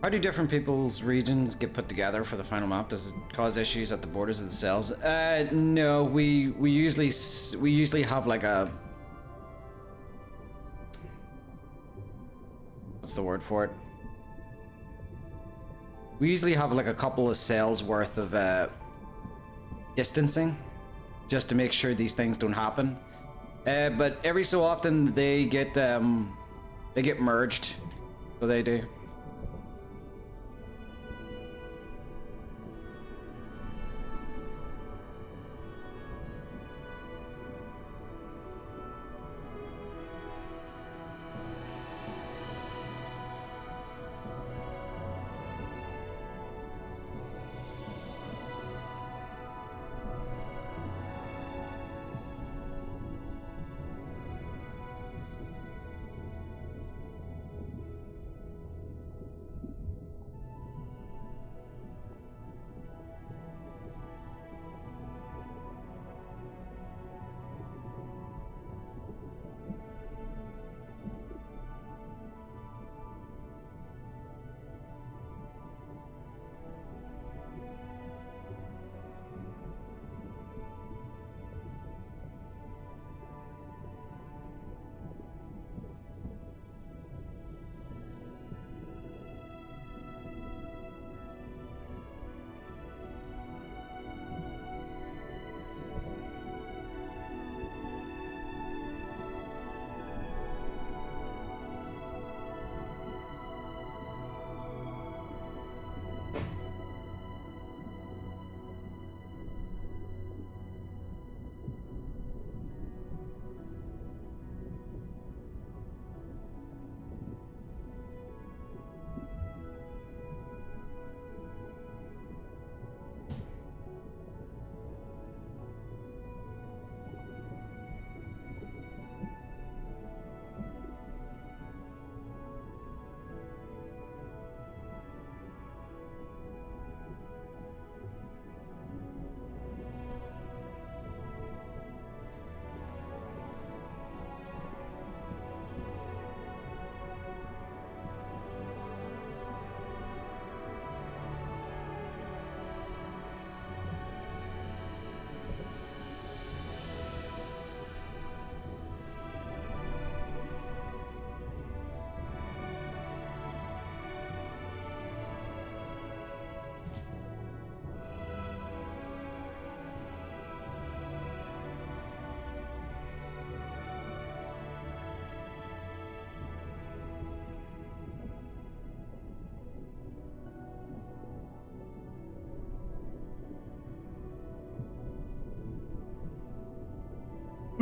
How do different people's regions get put together for the final map? Does it cause issues at the borders of the cells? No, we usually have like a, what's the word for it? We usually have like a couple of cells worth of distancing, just to make sure these things don't happen. But every so often they get merged, so they do.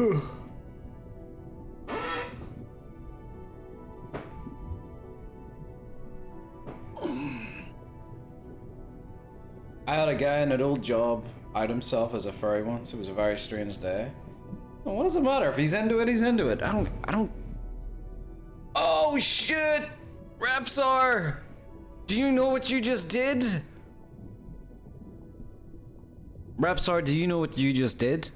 I had a guy in an old job out himself as a furry once. It was a very strange day. Well, what does it matter? If he's into it, he's into it. I don't... Oh, shit! Repsar! Do you know what you just did? Repsar, do you know what you just did?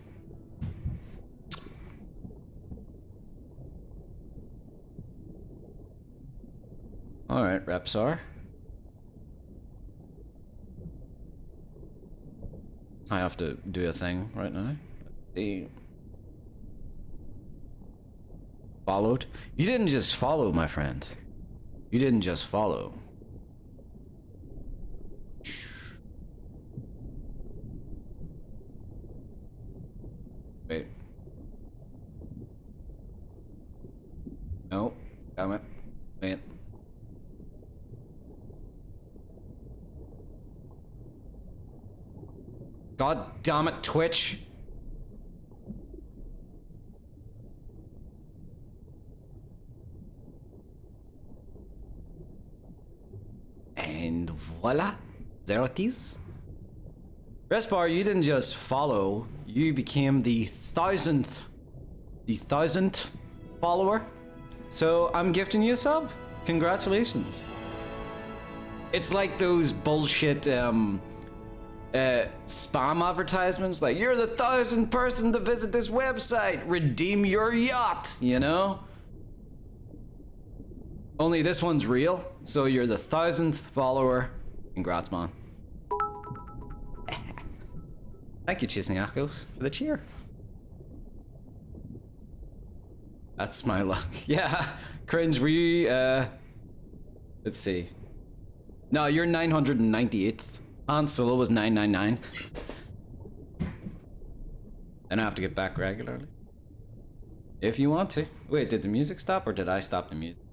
Alright, Repsar. I have to do a thing right now. See. Followed? You didn't just follow, my friend. You didn't just follow. Wait. No. Damn it. Wait. God damn it, Twitch. And voila. There it is. Respar, you didn't just follow, you became the thousandth follower. So I'm gifting you a sub. Congratulations. It's like those bullshit spam advertisements, like you're the 1,000th person to visit this website, redeem your yacht, you know? Only this one's real, so you're the 1,000th follower. Congrats, man. Thank you, Chasing Echoes, for the cheer. That's my luck. Yeah, Cringe, were you, let's see. No, you're 998th. Han Solo was 999. Then I have to get back regularly. If you want to. Wait, did the music stop or did I stop the music?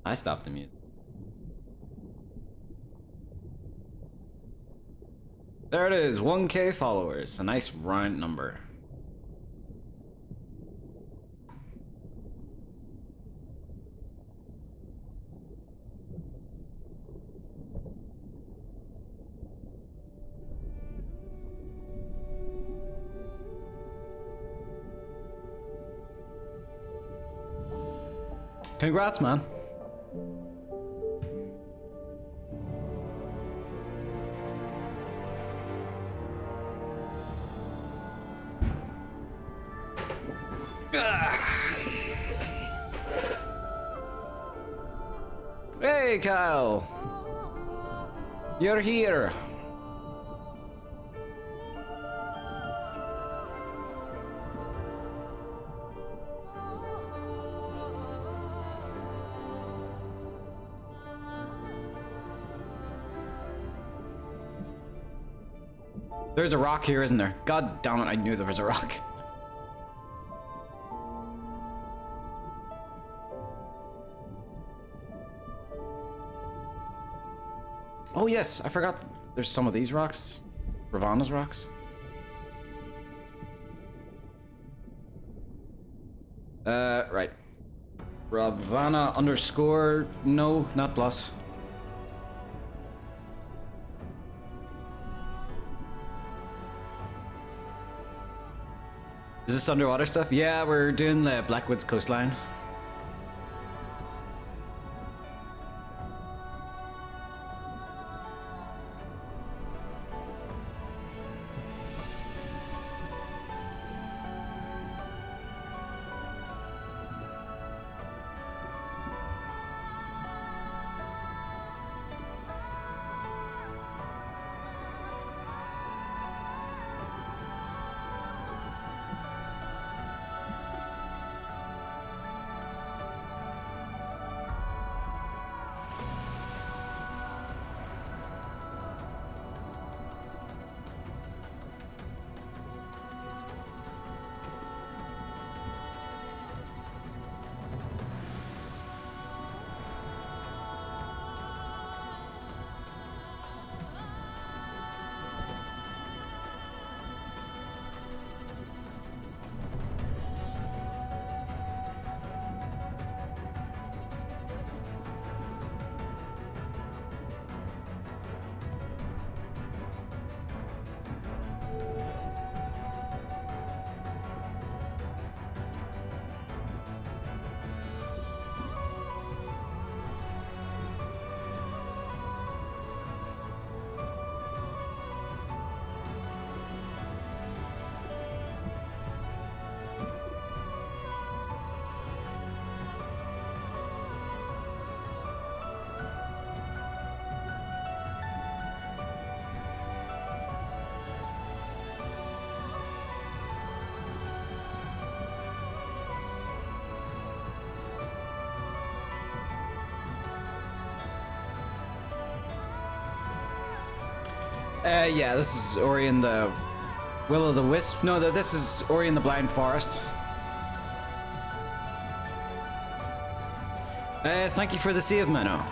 I stopped the music. There it is, 1K followers. A nice round number. Congrats, man. Hey, Kyle. You're here. There's a rock here, isn't there? God damn it, I knew there was a rock. Oh yes, I forgot there's some of these rocks. Ravana's rocks. Right. Ravana underscore, no, not plus. Is this underwater stuff? Yeah, we're doing the Blackwood's Coastline. Yeah, this is Ori and the Will of the Wisp. No, this is Ori and the Blind Forest. Thank you for the save, Menno.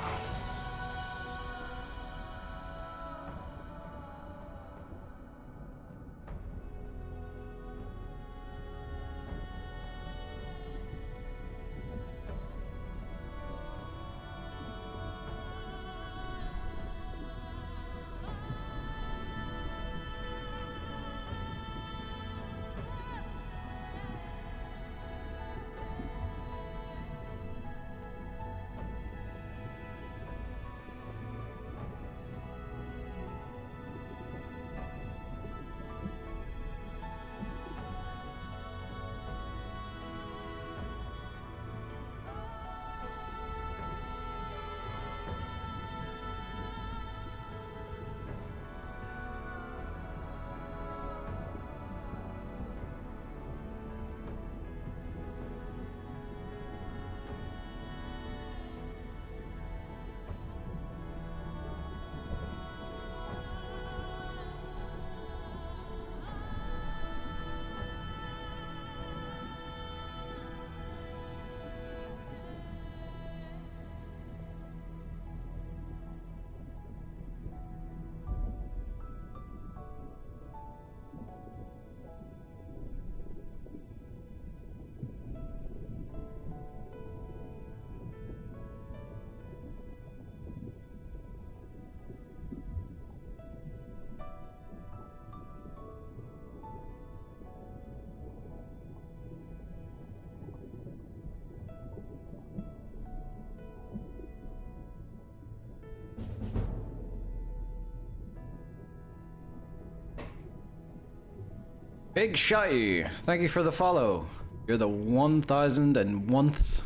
Big Shotty, thank you for the follow. You're the 1001th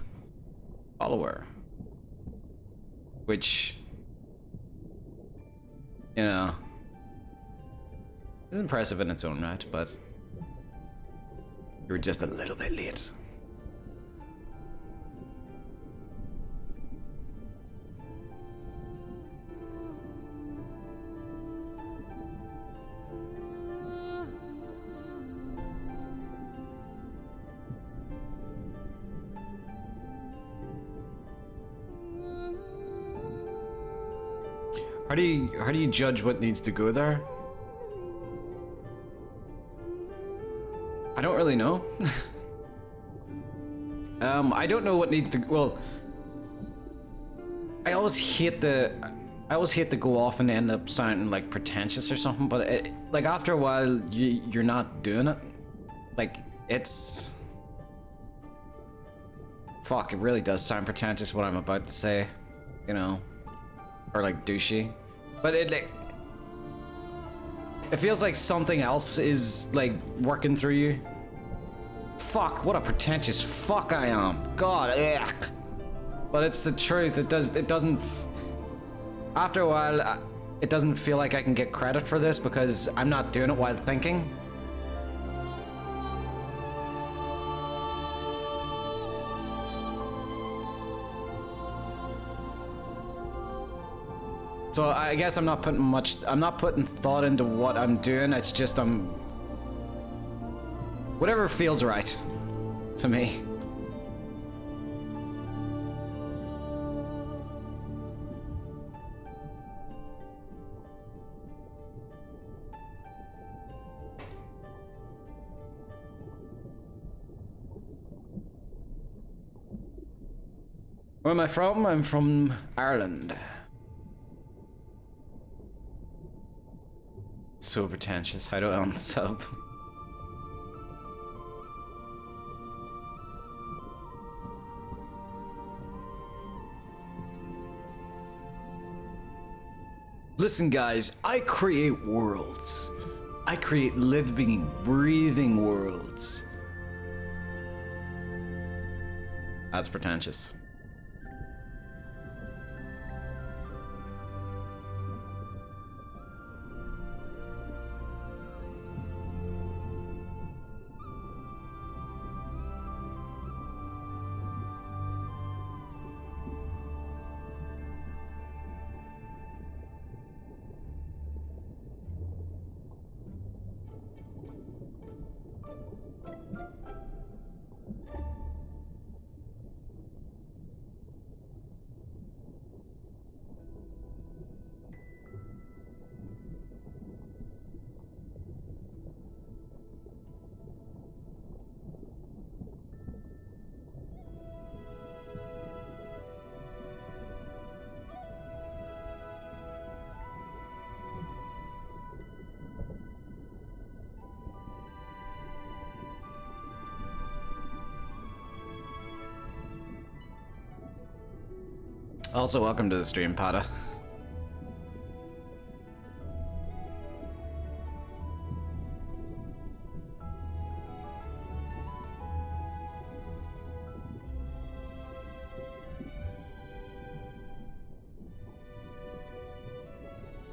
follower. Which, you know, is impressive in its own right, but you were just a little bit late. How do you judge what needs to go there? I don't really know. I don't know what needs to. Well, I always hate to go off and end up sounding like pretentious or something. But like after a while, you're not doing it. Like it's. Fuck! It really does sound pretentious what I'm about to say, you know, or like douchey. But it feels like something else is like working through you. Fuck, what a pretentious fuck I am. God, ugh. But it's the truth. It doesn't. After a while, it doesn't feel like I can get credit for this because I'm not doing it while thinking. So I guess I'm not putting thought into what I'm doing. It's just whatever feels right to me. Where am I from? I'm from Ireland. So pretentious. How do I unsub? Listen, guys, I create worlds. I create living, breathing worlds. That's pretentious. Also, welcome to the stream, Pada.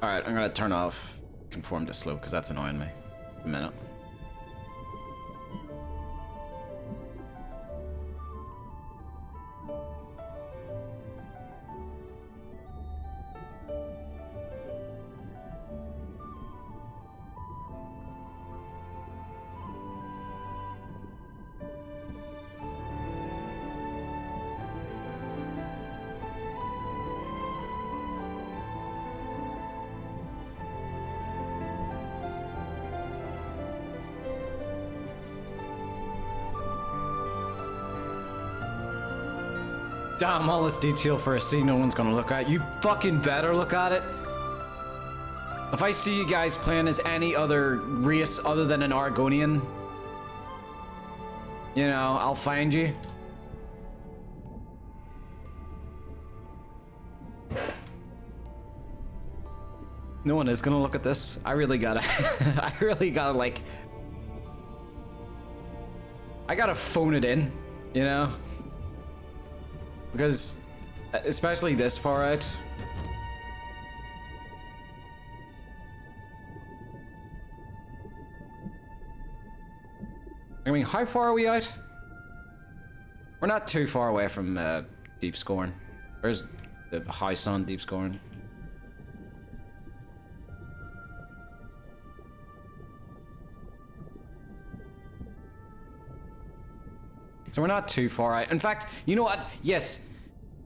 Alright, I'm gonna turn off conform to slow because that's annoying me. A minute. Damn, all this detail for a scene no one's gonna look at. You fucking better look at it. If I see you guys playing as any other race other than an Argonian, you know, I'll find you. No one is gonna look at this. I really gotta, I really gotta like, I gotta phone it in, you know? Because, especially this far out. I mean, how far are we out? We're not too far away from Deep Scorn. Where's the house on Deep Scorn? So we're not too far out. In fact, you know what? Yes,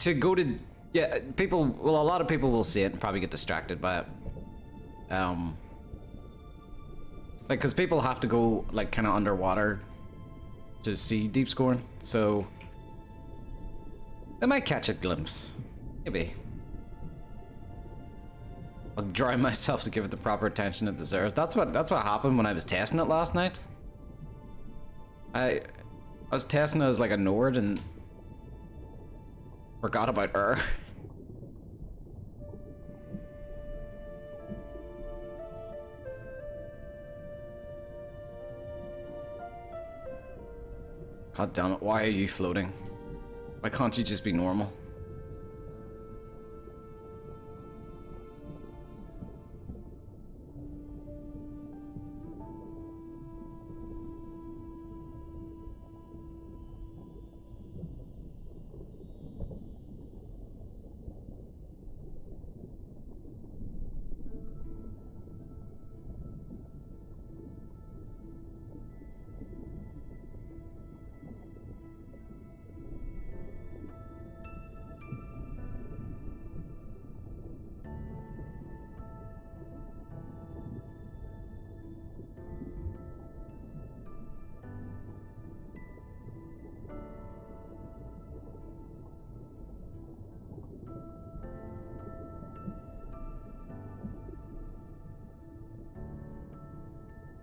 to go to, yeah, people, well, a lot of people will see it and probably get distracted by it. Like, because people have to go, like, kind of underwater to see Deep Scorn, so they might catch a glimpse. Maybe. I'll drive myself to give it the proper attention it deserves. That's what happened when I was testing it last night. I was testing it as like a Nord and forgot about her. God damn it, why are you floating? Why can't you just be normal?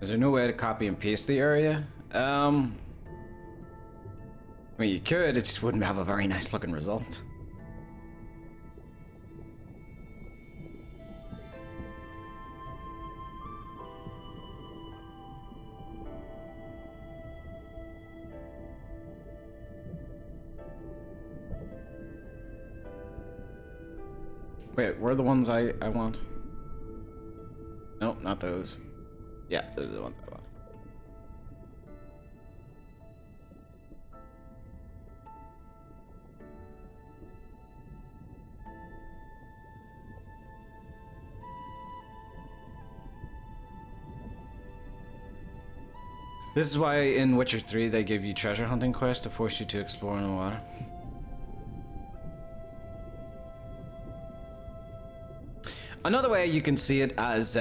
Is there no way to copy and paste the area? I mean, you could, it just wouldn't have a very nice looking result. Wait, where are the ones I want? Nope, not those. Yeah, those are the ones I want. This is why in Witcher 3 they give you treasure hunting quests to force you to explore in the water. Another way you can see it as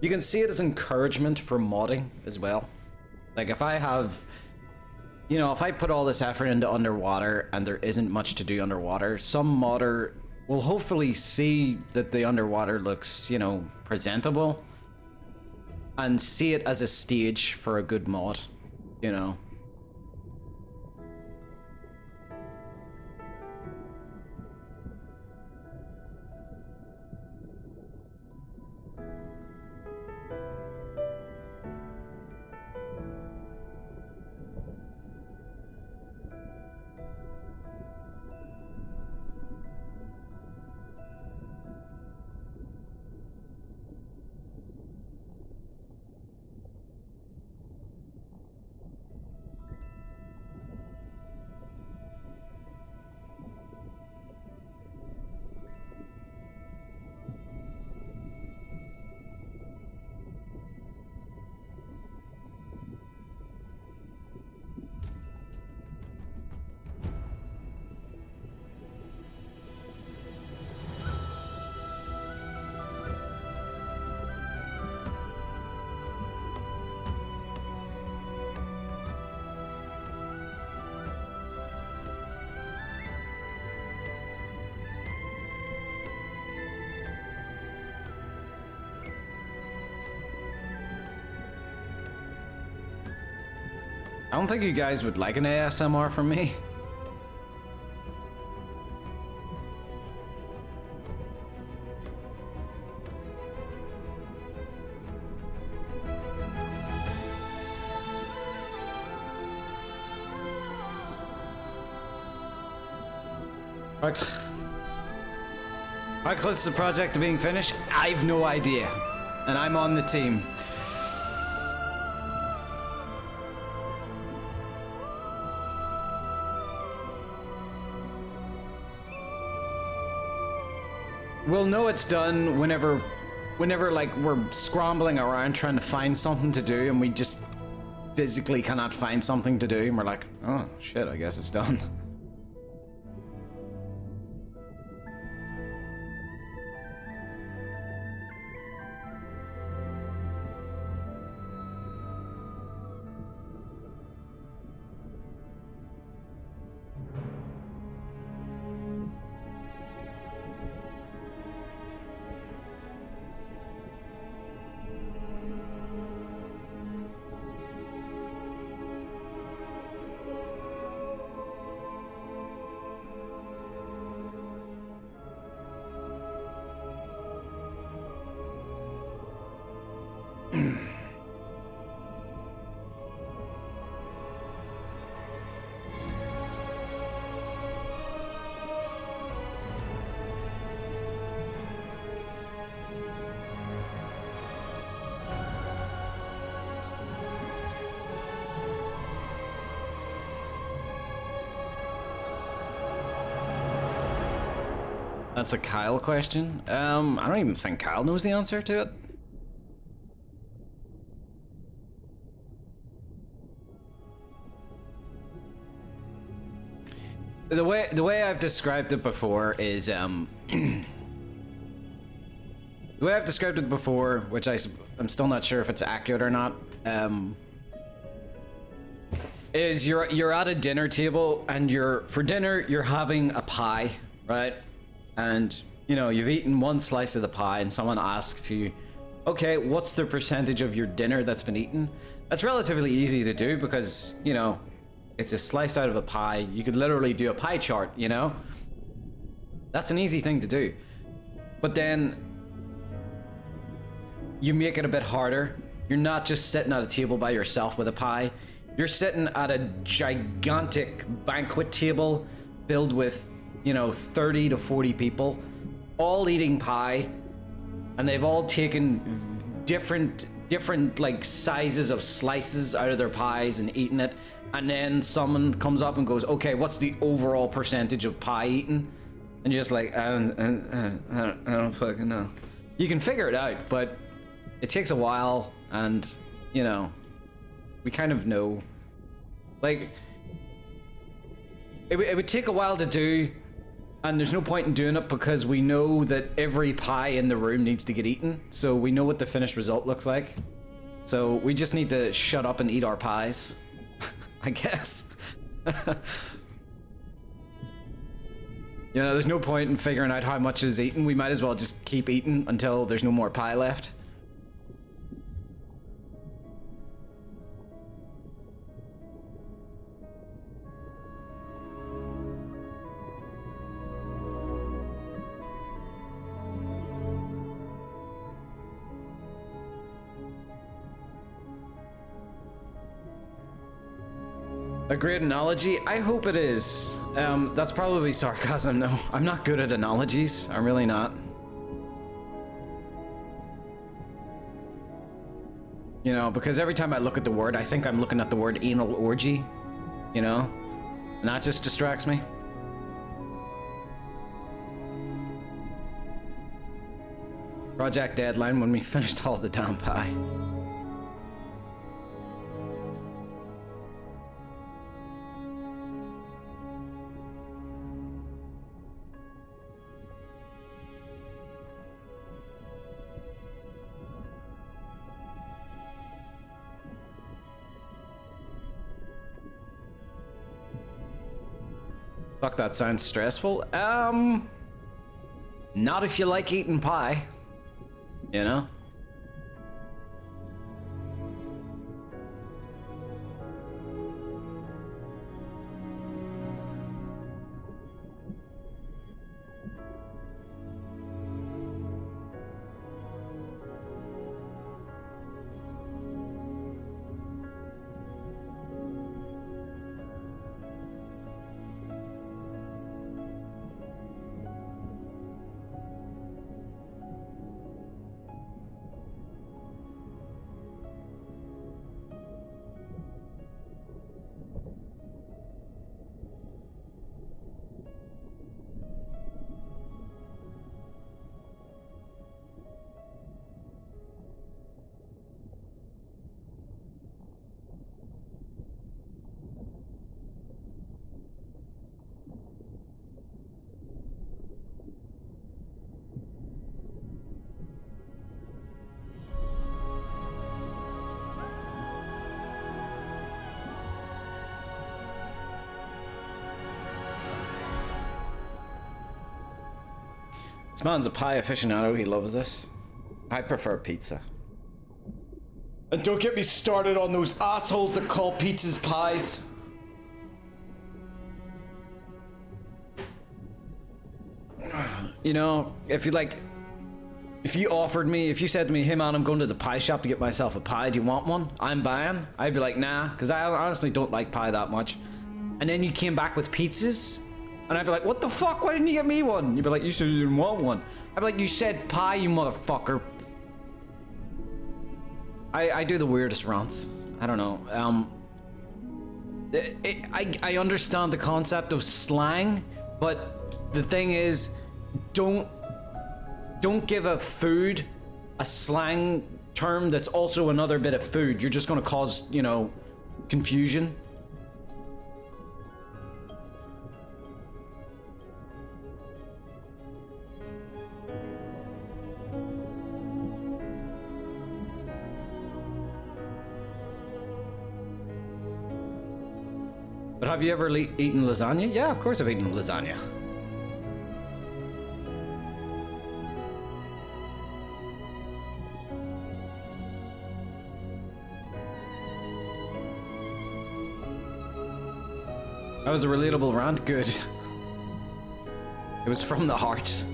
you can see it as encouragement for modding as well. Like if I have, you know, if I put all this effort into underwater and there isn't much to do underwater, some modder will hopefully see that the underwater looks, you know, presentable and see it as a stage for a good mod, you know. I don't think you guys would like an ASMR from me. How close is the project to being finished? I've no idea. And I'm on the team. We'll know it's done whenever like we're scrambling around trying to find something to do and we just physically cannot find something to do and we're like, oh shit, I guess it's done. That's a Kyle question. I don't even think Kyle knows the answer to it. The way I've described it before is the way I've described it before, which I'm still not sure if it's accurate or not. Is you're at a dinner table and for dinner you're having a pie, right? And you know you've eaten one slice of the pie, and someone asks you, "Okay, what's the percentage of your dinner that's been eaten?" That's relatively easy to do because you know it's a slice out of a pie. You could literally do a pie chart, you know? That's an easy thing to do. But then you make it a bit harder. You're not just sitting at a table by yourself with a pie. You're sitting at a gigantic banquet table filled with, you know, 30 to 40 people, all eating pie, and they've all taken different like sizes of slices out of their pies and eaten it. And then someone comes up and goes, okay, what's the overall percentage of pie eaten? And you're just like, I don't fucking know. You can figure it out, but it takes a while, and, you know, we kind of know. Like, it would take a while to do, and there's no point in doing it because we know that every pie in the room needs to get eaten, so we know what the finished result looks like. So we just need to shut up and eat our pies. I guess. You know, there's no point in figuring out how much is eaten. We might as well just keep eating until there's no more pie left. A great analogy? I hope it is. That's probably sarcasm, no. I'm not good at analogies. I'm really not. You know, because every time I look at the word, I think I'm looking at the word anal orgy. You know? And that just distracts me. Project deadline when we finished all the damn pie. Fuck, that sounds stressful. Not if you like eating pie. You know? This man's a pie aficionado, he loves this. I prefer pizza. And don't get me started on those assholes that call pizzas pies. You know, if you offered me, if you said to me, hey man, I'm going to the pie shop to get myself a pie, do you want one? I'm buying. I'd be like, nah, because I honestly don't like pie that much. And then you came back with pizzas, and I'd be like, what the fuck, why didn't you get me one? You'd be like, you said you didn't want one. I'd be like, you said pie, you motherfucker. I do the weirdest rants. I don't know. I understand the concept of slang, but the thing is, don't give a food a slang term that's also another bit of food. You're just gonna cause, you know, confusion. But have you ever eaten lasagna? Yeah, of course I've eaten lasagna. That was a relatable rant. Good. It was from the heart.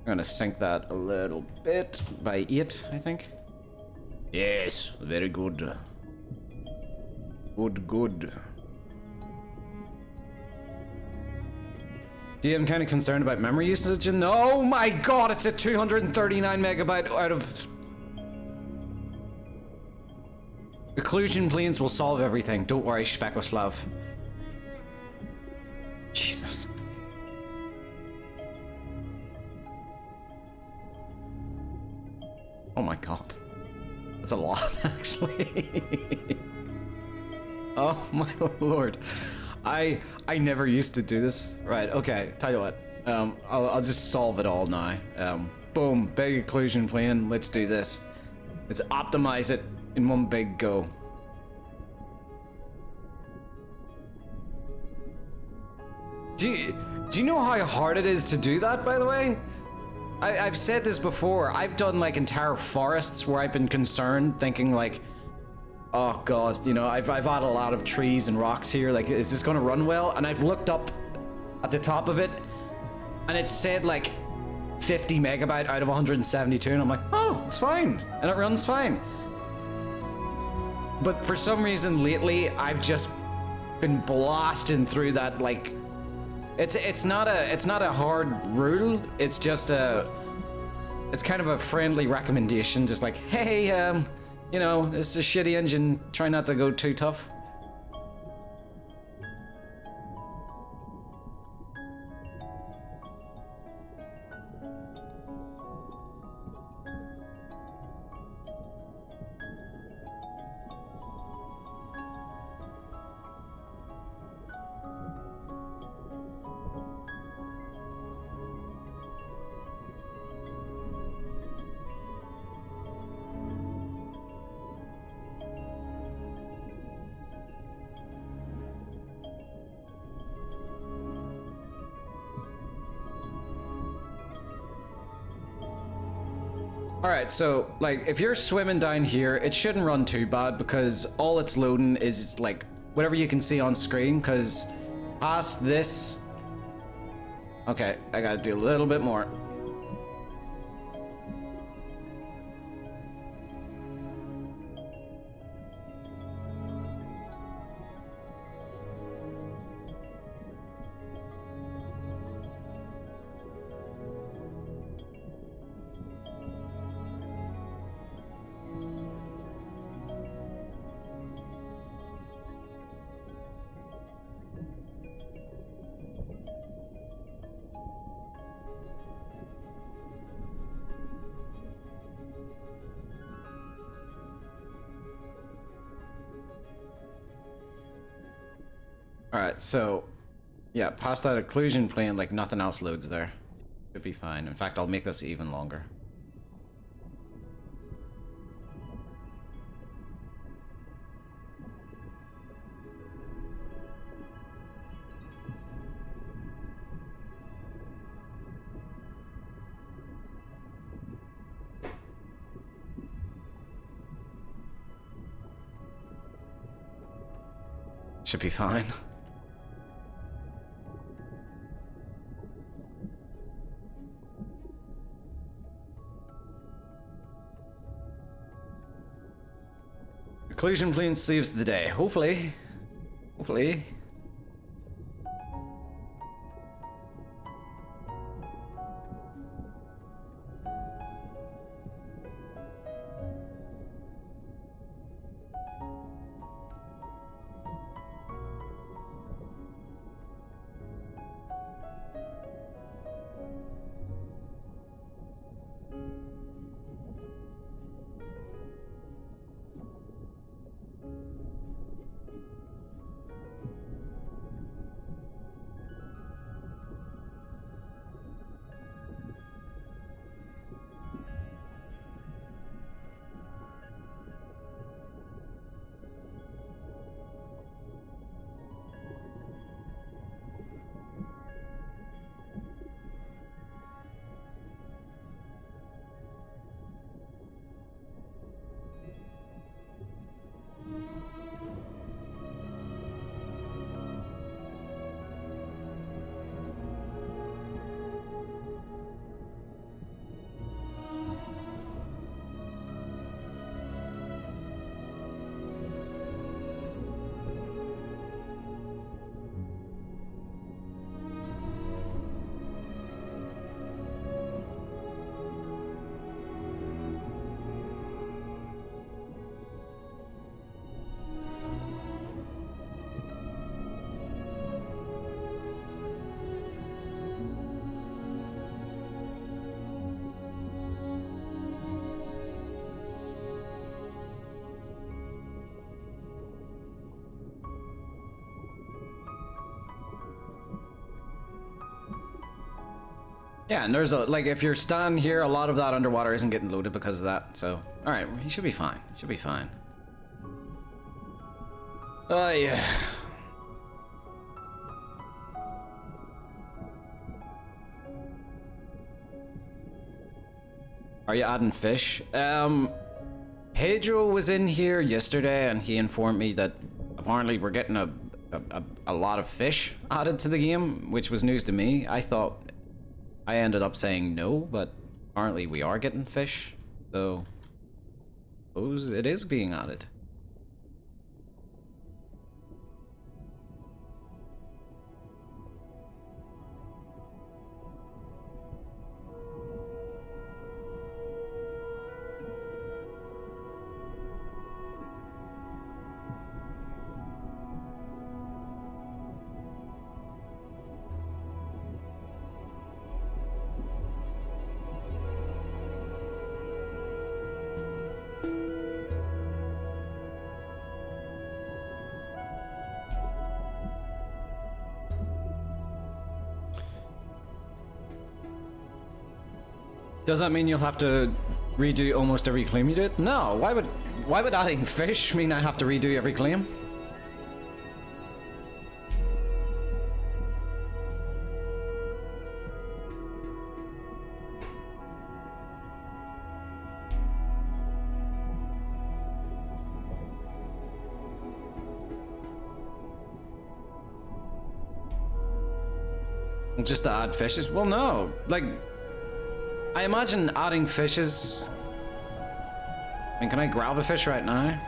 I'm gonna sink that a little bit by 8, I think. Yes, very good. Good. See, I'm kind of concerned about memory usage, and oh my god, it's at 239 megabyte out of... Occlusion planes will solve everything. Don't worry, Spekoslav. Jesus. Oh my god. That's a lot, actually. Oh my lord. I never used to do this. Right, okay, tell you what. I'll just solve it all now. Boom, big occlusion plane. Let's do this. Let's optimize it in one big go. Do you know how hard it is to do that, by the way? I've said this before. I've done like entire forests where I've been concerned, thinking like, oh god, you know, I've had a lot of trees and rocks here. Like, is this gonna run well? And I've looked up at the top of it, and it said like 50 megabyte out of 172, and I'm like, oh, it's fine, and it runs fine. But for some reason lately, I've just been blasting through that like. It's not a hard rule. It's just it's kind of a friendly recommendation. Just like, hey, you know, this is a shitty engine. Try not to go too tough. Alright, so, like, if you're swimming down here, it shouldn't run too bad because all it's loading is, like, whatever you can see on screen, because past this... Okay, I gotta do a little bit more. Alright, so yeah, past that occlusion plane, like nothing else loads there. Should be fine. In fact, I'll make this even longer. Should be fine. Occlusion plane saves the day. Hopefully. Hopefully. Yeah, and there's a, like, if you're standing here, a lot of that underwater isn't getting loaded because of that, so... Alright, he should be fine. Should be fine. Oh, yeah. Are you adding fish? Pedro was in here yesterday and he informed me that apparently we're getting a lot of fish added to the game, which was news to me. I ended up saying no, but apparently we are getting fish, so I suppose it is being added. Does that mean you'll have to redo almost every claim you did? No, why would adding fish mean I have to redo every claim? Just to add fishes? Well, no, like, I imagine adding fishes... I mean, can I grab a fish right now?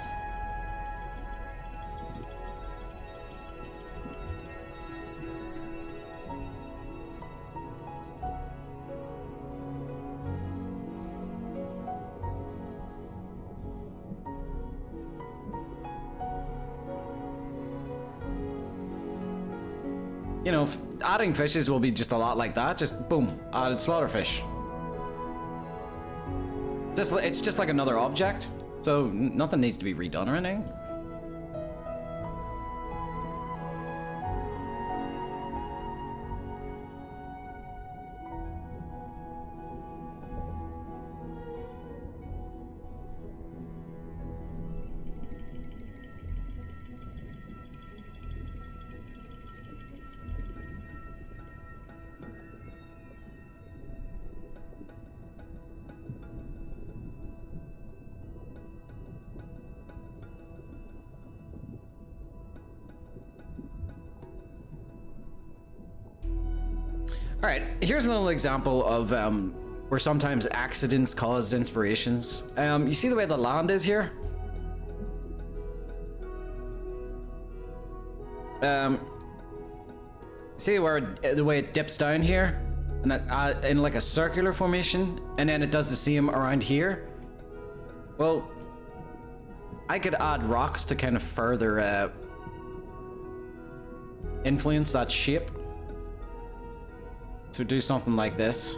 You know, adding fishes will be just a lot like that. Just boom, added slaughterfish. It's just like another object, so nothing needs to be redone or anything. All right, here's another example of where sometimes accidents cause inspirations. You see the way the land is here? See where the way it dips down here, and in like a circular formation, and then it does the same around here. Well, I could add rocks to kind of further influence that shape. So do something like this.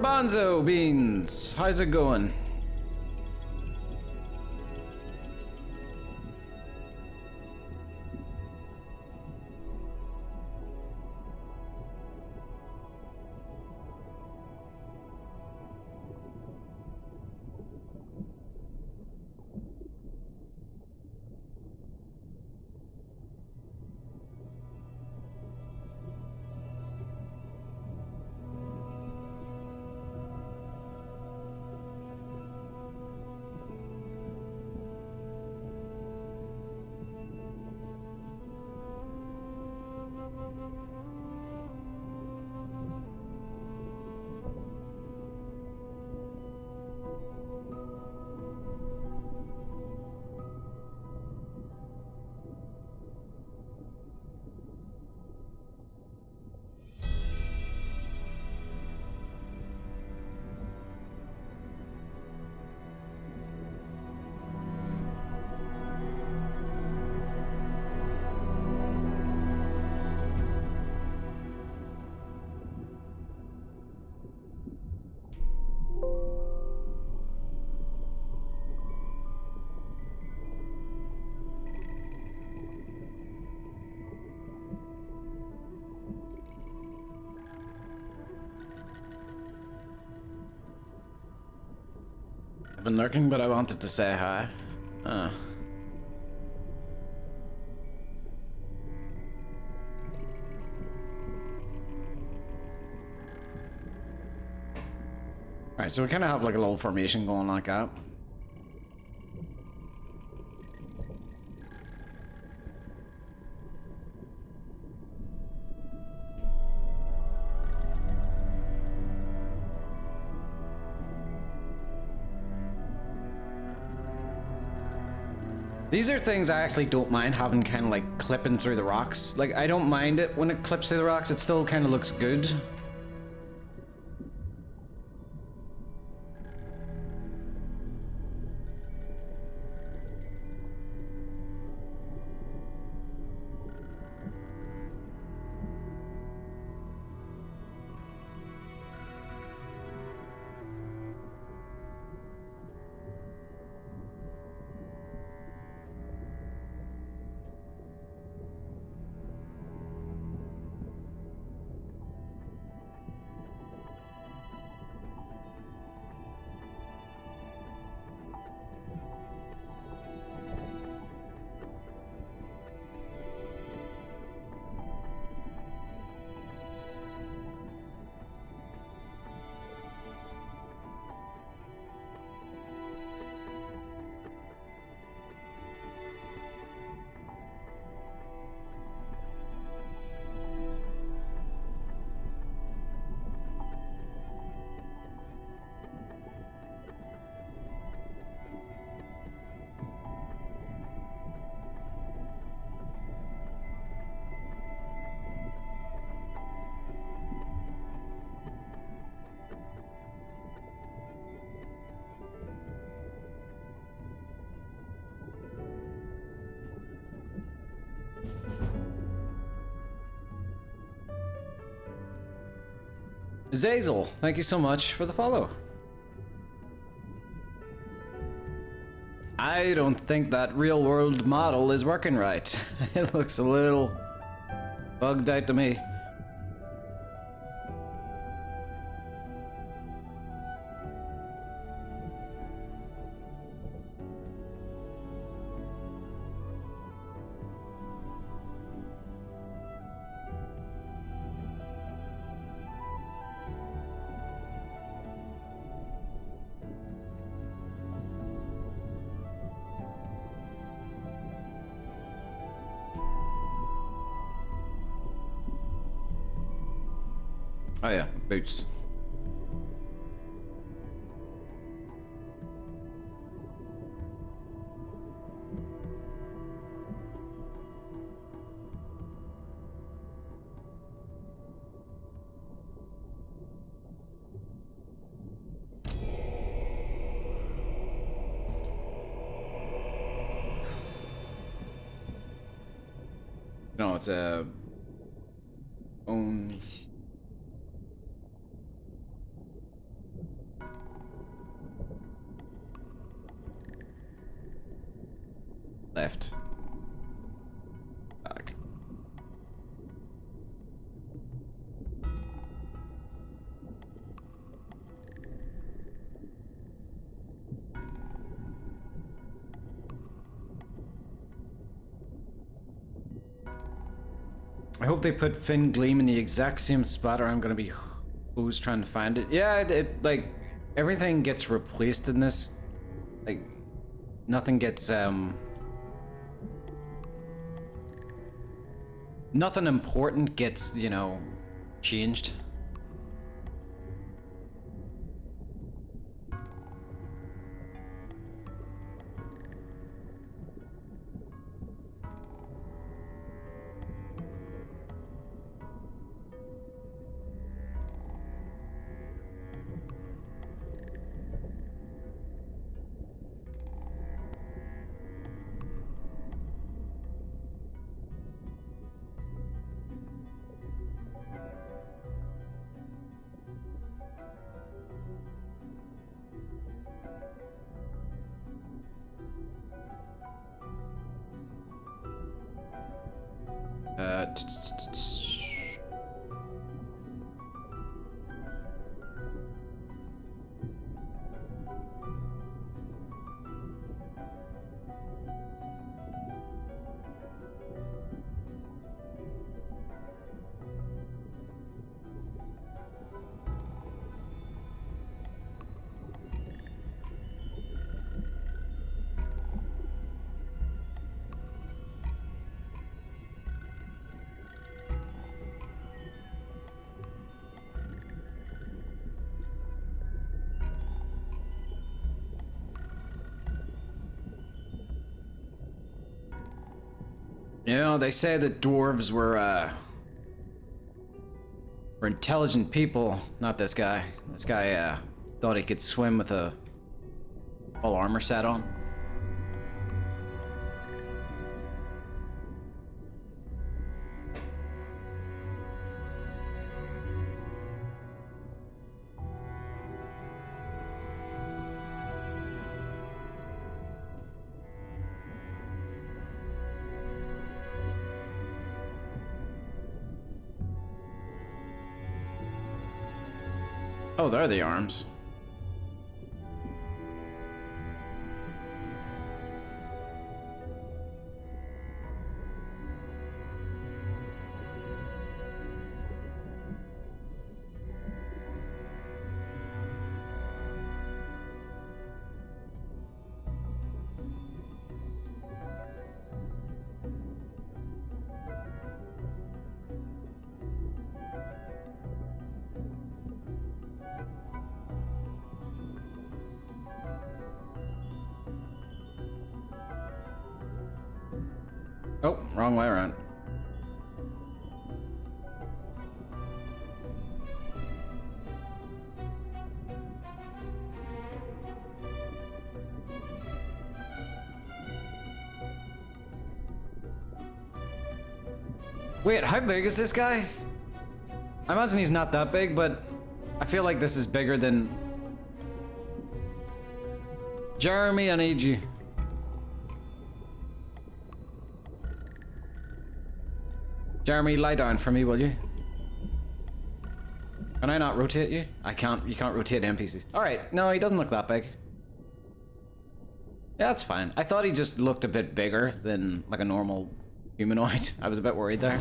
Bonzo Beans, how's it going? I've been lurking, but I wanted to say hi. Alright, so we kind of have like a little formation going like that. These are things I actually don't mind having kind of like clipping through the rocks. Like, I don't mind it when it clips through the rocks, it still kind of looks good. Zazel, thank you so much for the follow. I don't think that real world model is working right. It looks a little bugged out to me. Oh yeah, boots. No, it's a own. Left. Back. I hope they put Finn Gleam in the exact same spot, or I'm gonna be who's trying to find it. Yeah, it like everything gets replaced in this. Like nothing gets nothing important gets, you know, changed. You know, they say that dwarves were intelligent people. Not this guy. This guy thought he could swim with a full armor set on. Oh, there are the arms. Oh, wrong way around. Wait, how big is this guy? I imagine he's not that big, but I feel like this is bigger than... Jeremy, I need you. Jeremy, lie down for me, will you? Can I not rotate you? I can't. You can't rotate NPCs. Alright, no, he doesn't look that big. Yeah, that's fine. I thought he just looked a bit bigger than like a normal humanoid. I was a bit worried there.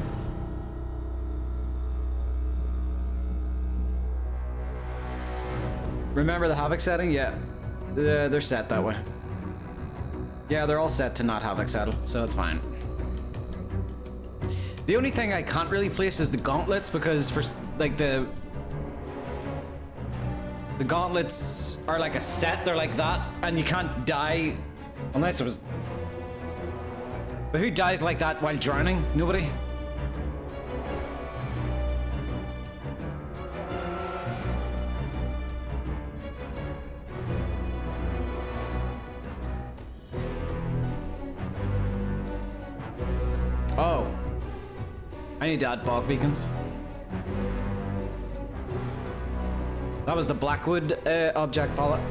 Remember the Havoc setting? Yeah. They're set that way. Yeah, they're all set to not Havoc settle, so it's fine. The only thing I can't really place is the gauntlets, because for like the The gauntlets are like a set, they're like that, and you can't die unless it was... But who dies like that while drowning? Nobody? Oh. I need to add bog beacons. That was the Blackwood object palette.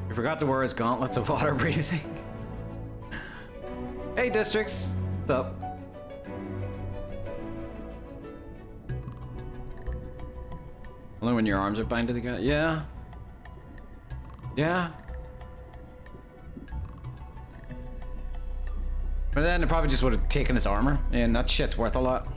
I forgot to wear his gauntlets of water breathing. Hey, districts. What's up? Only when your arms are binded together. Yeah. Yeah. But then it probably just would have taken his armor, and that shit's worth a lot.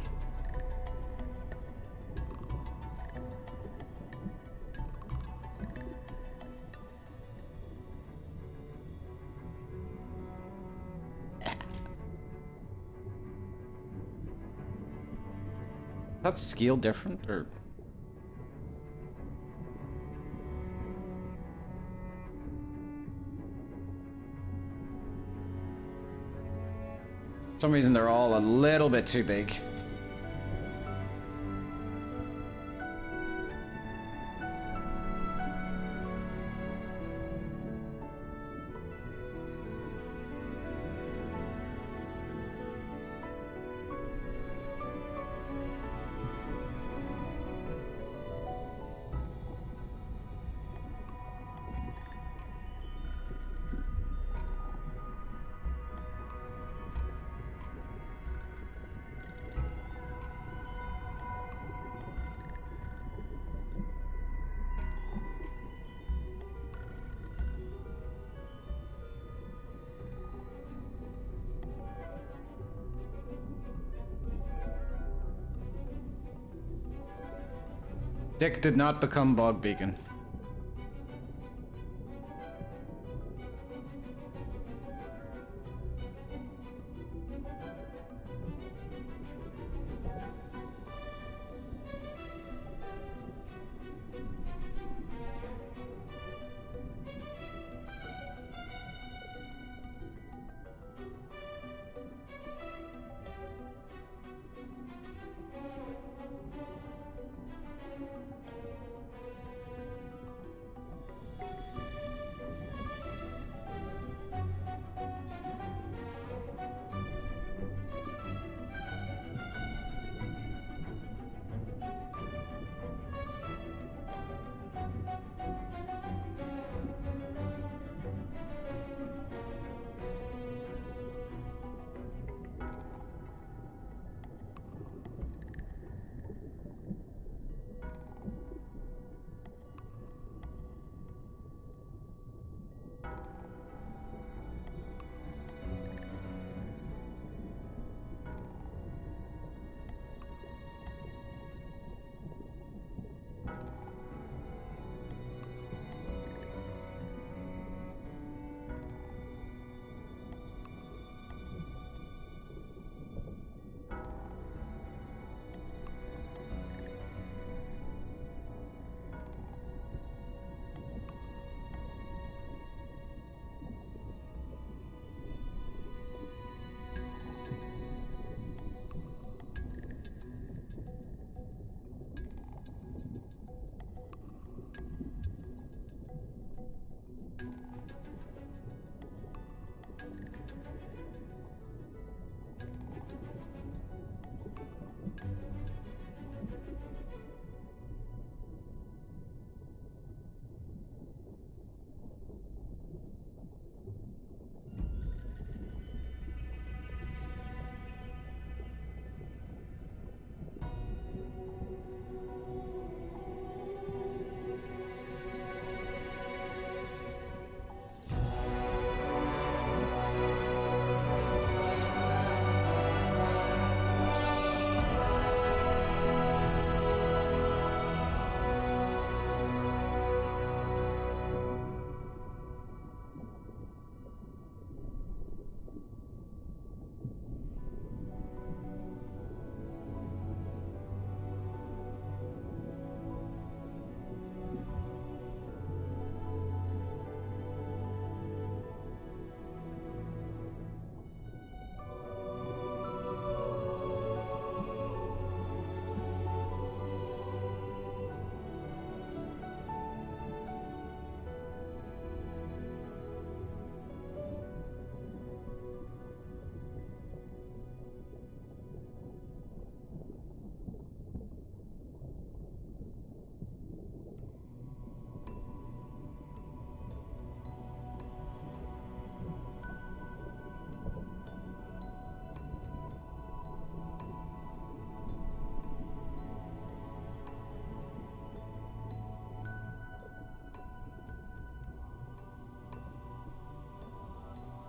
That's scale different, or? For some reason they're all a little bit too big. Dick did not become Bog Beacon.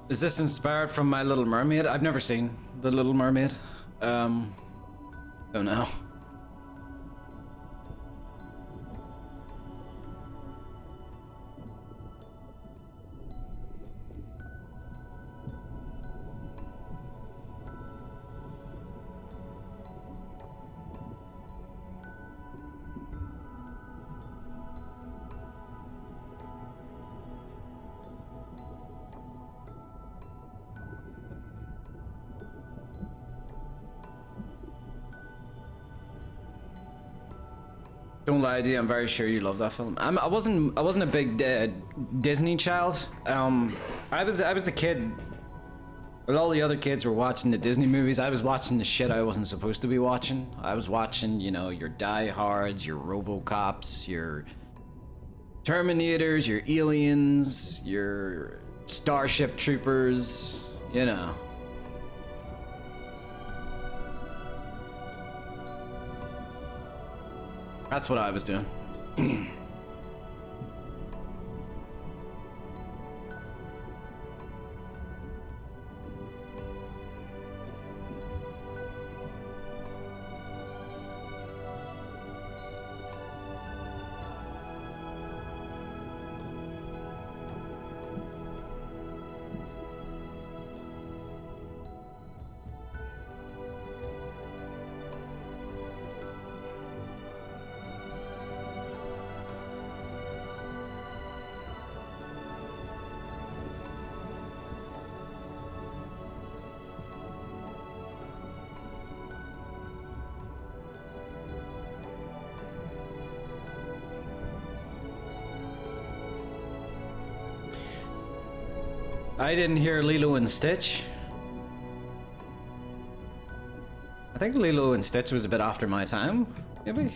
Is this inspired from My Little Mermaid? I've never seen The Little Mermaid. Don't know. Don't lie to you, I'm very sure you love that film. I wasn't a big Disney child. I was the kid. While all the other kids were watching the Disney movies, I was watching the shit I wasn't supposed to be watching. I was watching, you know, your Die Hards, your RoboCops, your Terminators, your Aliens, your Starship Troopers, you know. That's what I was doing. I didn't hear Lilo and Stitch. I think Lilo and Stitch was a bit after my time, maybe?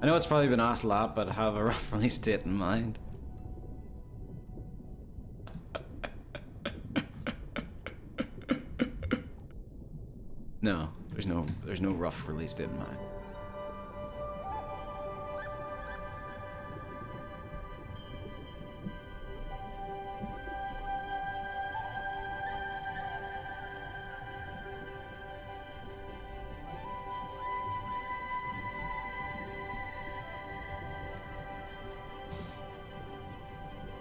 I know it's probably been asked a lot, but I have a rough release date in mind. No, there's no rough release date in mind.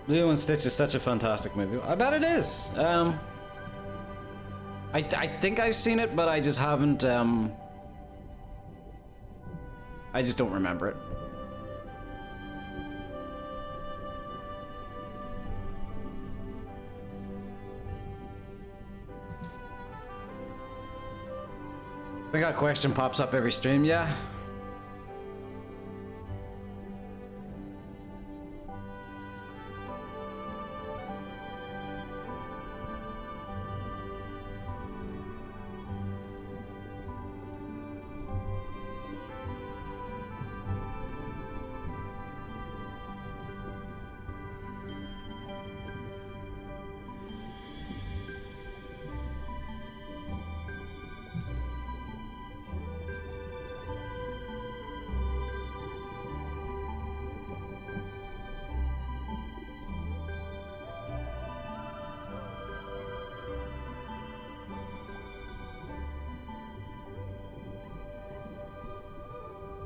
Lilo and Stitch is such a fantastic movie. I bet it is. I think I've seen it, but I just haven't. I just don't remember it. I think that question pops up every stream, yeah.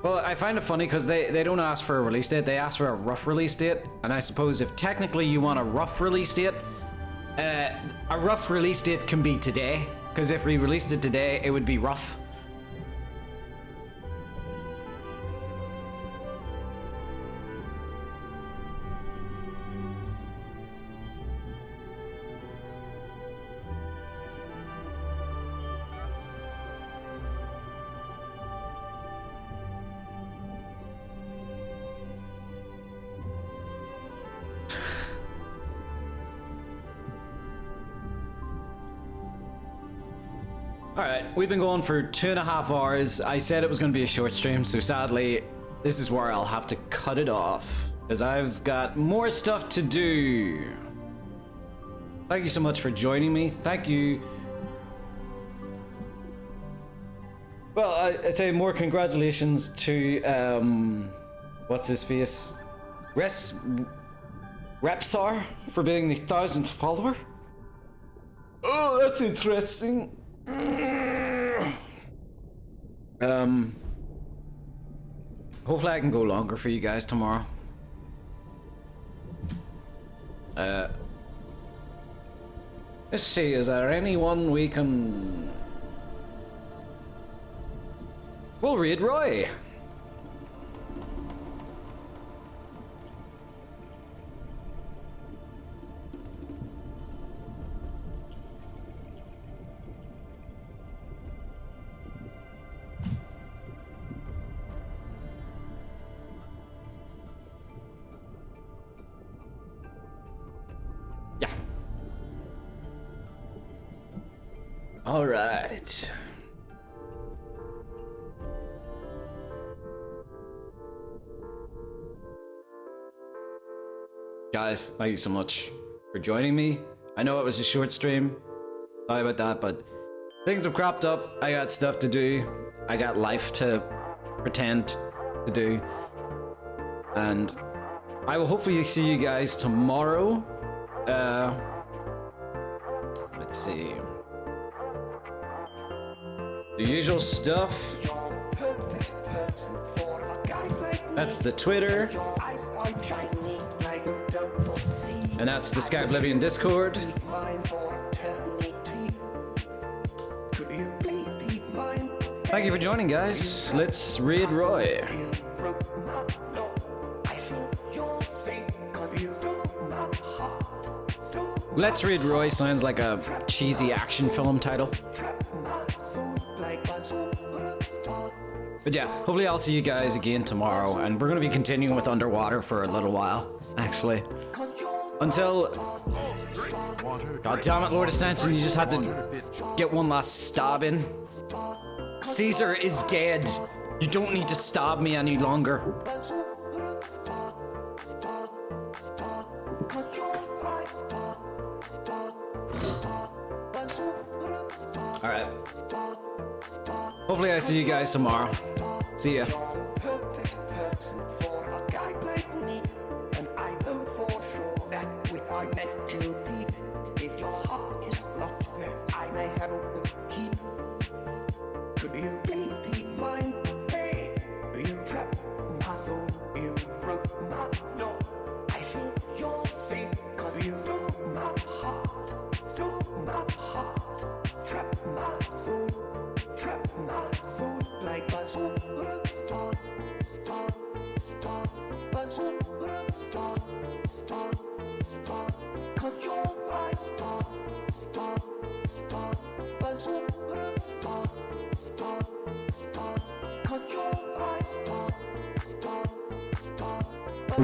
Well, I find it funny because they don't ask for a release date, they ask for a rough release date. And I suppose if technically you want a rough release date, a rough release date can be today. Because if we released it today, it would be rough. Alright, we've been going for 2.5 hours. I said it was going to be a short stream, so sadly, this is where I'll have to cut it off. Because I've got more stuff to do. Thank you so much for joining me. Thank you. Well, I'd say more congratulations to, what's his face? Repsar for being the 1000th follower. Oh, that's interesting. Hopefully I can go longer for you guys tomorrow. Let's see, is there anyone we can... We'll read Roy. Yeah. All right. Guys, thank you so much for joining me. I know it was a short stream. Sorry about that, but things have cropped up. I got stuff to do. I got life to pretend to do. And I will hopefully see you guys tomorrow. Let's see. The usual stuff. That's the Twitter. And that's the Skyblivion Discord. Thank you for joining, guys. Let's read Roy. Let's Read Roy sounds like a cheesy action film title. But yeah, hopefully I'll see you guys again tomorrow, and we're gonna be continuing with Underwater for a little while, actually. Until... God damn it, Lord Ascension, you just had to get one last stab in. Caesar is dead. You don't need to stab me any longer. Alright. Hopefully I see you guys tomorrow. See ya.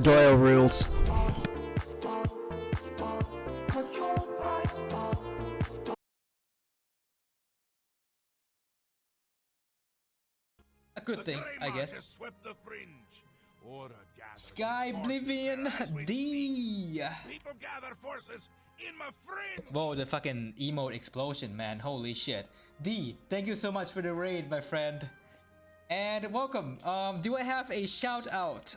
Royal rules. A good thing, I guess. Skyblivion D. Whoa, the fucking emote explosion, man. Holy shit. D, thank you so much for the raid, my friend. And welcome. Do I have a shout out?